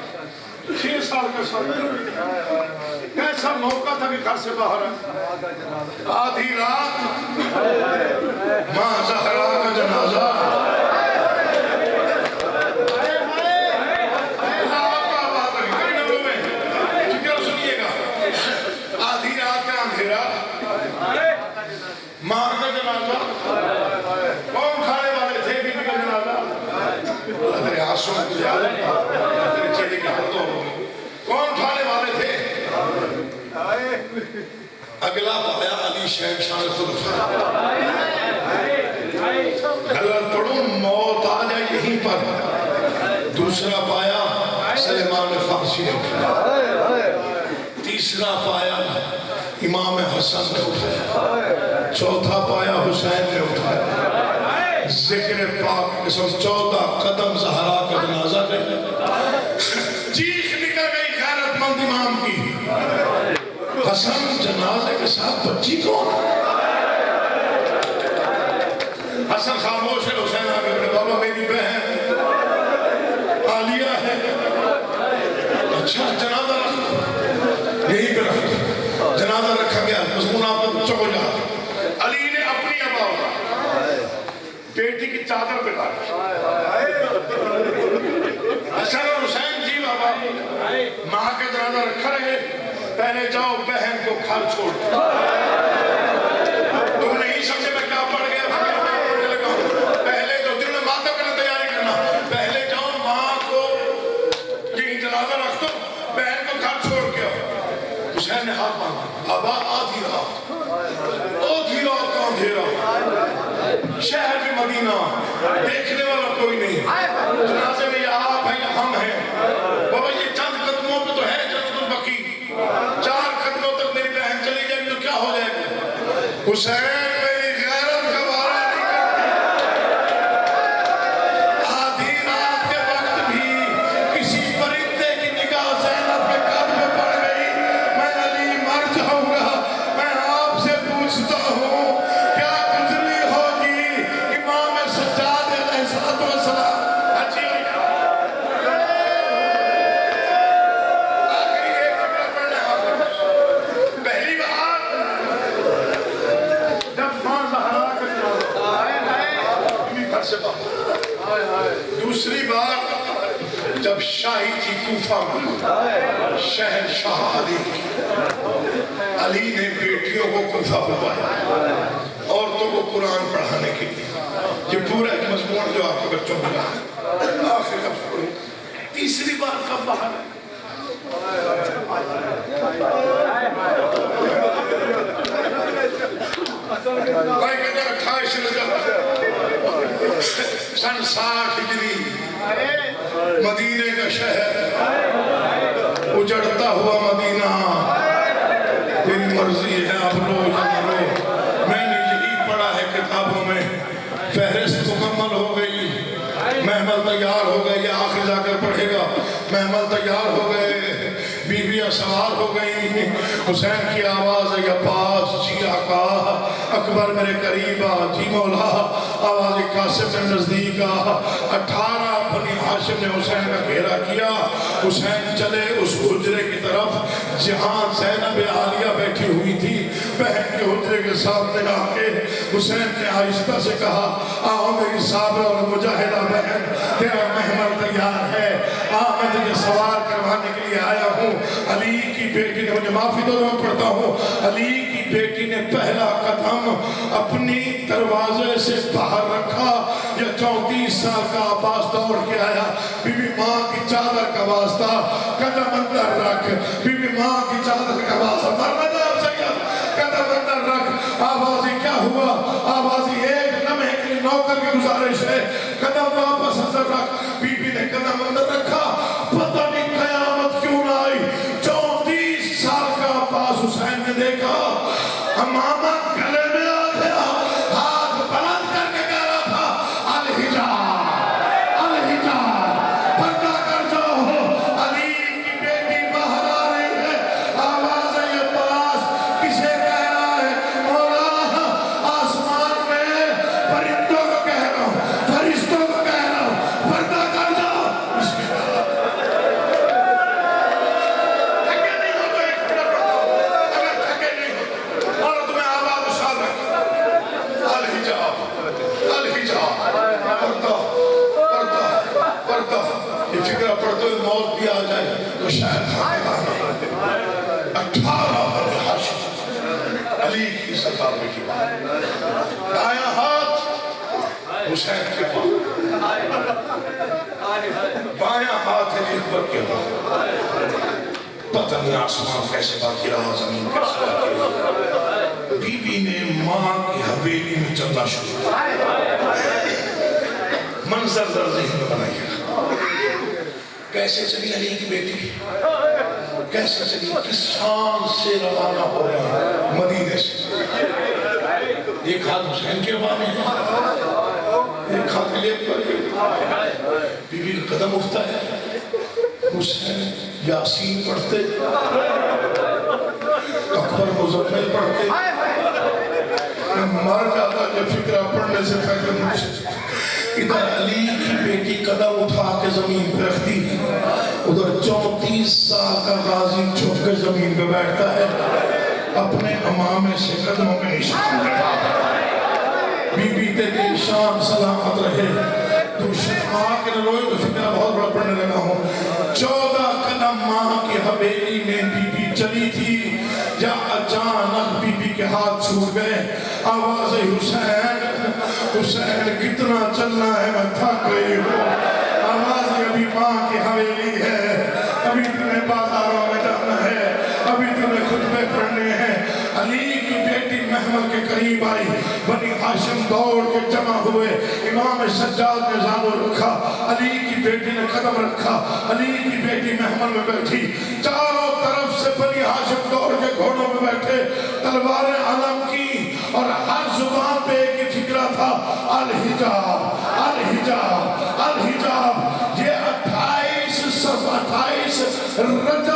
6 سال کا سمجھا. کیسا موقع تھا کہ گھر سے باہر آئے. آدھی رات ماں زہرا کا جنازہ. ماں کا جنازہ. کون کھانے والے تھے بی بی کا جنازہ؟ تیرے آنسوں کو یاد رکھا، تیرے چہرے کے ہاتھوں کون اٹھانے والے تھے؟ اگلا پایا علی شہنشاہ خود اٹھایا، غلط پڑھوں موت آ جائے یہیں پر، دوسرا پایا سلیمان فارسی نے اٹھایا، تیسرا پایا امام حسن نے اٹھایا، چوتھا پایا حسین نے اٹھایا، ذکر پاک قسم 14 قدم زہرا کا جنازہ لے، چیخ نکل گئی غیرت مند امام کی، حسن جنازے کے ساتھ بچی کون؟ حسن خاموش ہے، حسین آگے بڑھے، بابا میری بہن عالیہ ہے، اچھا جنازہ رکھا، یہی پہ رکھا، جنازہ رکھا گیا، مضمون آپ نے بچوں کو یاد، علی نے اپنی ابا ہوگا بیٹی کی چادر پہ ڈالا، حسن اور حسین جی بابا ماں کا جنازہ رکھا رہے، پہلے جاؤ بہن کو گھر چھوڑ، تم نہیں سمجھے میں کیا پڑھ گیا، پہلے جو دن میں ماتم کرنے تیاری کرنا، پہلے جاؤ ماں کو یہی جنازہ رکھ دو، بہن کو گھر چھوڑ کے آؤ۔ حسین نے ہاتھ مانگا، بابا آدھی رات کا اندھیرا، شہر میں مدینہ، دیکھنے والا کوئی نہیں، جنازے میں یہ آپ ہیں یا ہم ہیں، بابا یہ چند قدموں پہ تو ہے جنت البقیع، 4 قدموں تک میری بہن چلی جائے گی تو کیا ہو جائے گا؟ حسین میری غیرت کا بارہ نہیں کرتی، آدھی رات کے وقت بھی کسی پرندے کی نگاہ زینب کے قد میں پڑ گئی، میں علی مر جاؤں گا، میں آپ سے پوچھتا ہوں کیا گزری ہوگی امام سجاد علیہ السلام؟ اچھی ہوئی آخری ایک فکر پڑھنے آخر پہلی بات جب ماں زہرا کا گھر سے باہر، دوسری بات جب شاہی تھی کوفہ میں شہنشاہ علی نے بیٹیوں کو کوفہ بلوایا عورتوں کو قرآن پڑھانے کے لیے، یہ پورا ایک مضمون جو آپ کے بچوں کو ملا ہے، آخر کب پڑھوں، تیسری بار کب باہر ہے؟ کوئی کہتے ہیں 28 رجب سن 60 ہجری، مدینے کا شہر اجڑتا ہوا مدینہ، تیری مرضی ہے اب لو یا نہ لو، میں نے یہی پڑھا ہے کتابوں میں، فہرست مکمل ہو گئی، محمل تیار ہو گئے، یہ آخر جا کر پڑھے گا، محمل تیار ہو گئے، بیویاں سوار ہو گئی، حسین کی آواز ہے یا پاس جی آقا، اکبر میرے قریب آ، جی مولا، آواز قاسم میں نزدیک آ، 18 بنی ہاشم نے حسین کا گھیرا کیا، حسین چلے اس حجرے کی طرف جہاں زینب عالیہ بیٹھی ہوئی تھی، بہن کے حجرے کے سامنے آ کے حسین نے آہستہ سے کہا، آؤ میری صابرہ اور مجاہدہ بہن، تیرا محمل تیار ہے، میں تجھے سوار کروانے کے لیے آیا ہوں۔ علی کی بیٹی نے، مجھے معافی دو میں پڑھتا ہوں، علی کی بیٹی نے پہلا قدم اپنی دروازے سے باہر رکھا، یا 34 سال کا عباس دوڑ کے آیا، بی بی ماں کی چادر کا واسطہ قدم اندر رکھ، بی بی ماں کی چادر کا واسطہ مرمدہ سید قدم اندر رکھ، آوازی کیا ہوا؟ آوازی ایک لمحے کے لیے نوکر کی گزارش ہے، قدم واپس اندر رکھ، بی بی نے قدم اندر رکھا، پتہ نہیں قیامت کیوں نہ آئی، 34 سال کا عباس حسین نے دیکھا، امامہ گلے میں آ گیا، ہاتھ بلند کر کے کہہ رہا تھا، الحجاب، پردہ کر جاؤ، علی کی بیٹی باہر آ رہی ہے، آواز ہے عباس، کسے کہہ رہا ہے؟ مولا آسمان میں پرندوں کو کہہ رہا ہوں، فرشتوں کو کہہ رہا ہوں، پردہ کر جاؤ۔ تھکے نہیں ہو تو ایک منٹ پڑھتا ہوں، اگر تھکے نہیں ہو اور تمہیں آواز اشار رکھ، الحجاب، پردہ، یہ فکرہ پڑھتے ہوئے موت بھی آ جائے تو شاید خاندان 18 بنی ہاشم علی کی ستاوے کی بات، دایاں ہاتھ حسین کے پاس، بایاں ہاتھ ہے اکبر کے بعد پتہ نہیں آسمان کیسے باقی رہا زمین کیسے باقی رہا بی بی نے ماں کی حویلی میں چلنا شروع کیا منظر در ذہن میں بنائیے کیسے چلی علی کی بیٹی کیسے چلی کس شان سے روانہ ہو رہے ہیں مدینے سے ایک ہاتھ حسین کے بانے ہیں ایک ہاتھ لیپ پر بی بی کا قدم اٹھتا ہے حسین یاسین پڑھتے اکبر مزمل پڑھتے میں مر جاتا جب فکرہ پڑھنے سے پہلے مجھے ادھر علی کی بیٹی قدم اٹھا کے زمین پہ رکھتی ادھر 34 سال کا غازی چھپ کے زمین پہ بیٹھتا ہے اپنے امامے سے قدموں میں نشان کرتا ہے بی بی تیری شان سلامت رہے تو شرما کے روئے تو فکرہ بہت بڑا پڑھنے لگا ہوں 14 قدم ماں کی حویلی میں بی بی چلی تھی یا اچانک بی بی کے ہاتھ چھوٹ گئے آواز حسین حسین کتنا چلنا ہے میں تھک گئی ہوں آواز ابھی ماں کی حویلی ہے ابھی تمہیں بازاروں میں جانا ہے ابھی تمہیں خطبے پڑھنے ہیں علی کی بیٹی محمد کے قریب آئی بنی ہاشم دوڑ کے جمع ہوئے امام سجاد نے زانو رکھا علی کی بیٹی نے قدم رکھا علی کی بیٹی محمد میں بیٹھی چاروں طرف سے بنی ہاشم دوڑ کے گھوڑوں میں بیٹھے تلواریں علم کی اور ہر زبان پہ ایک ہی فکرہ تھا الحجاب الحجاب الحجاب یہ 28 رجب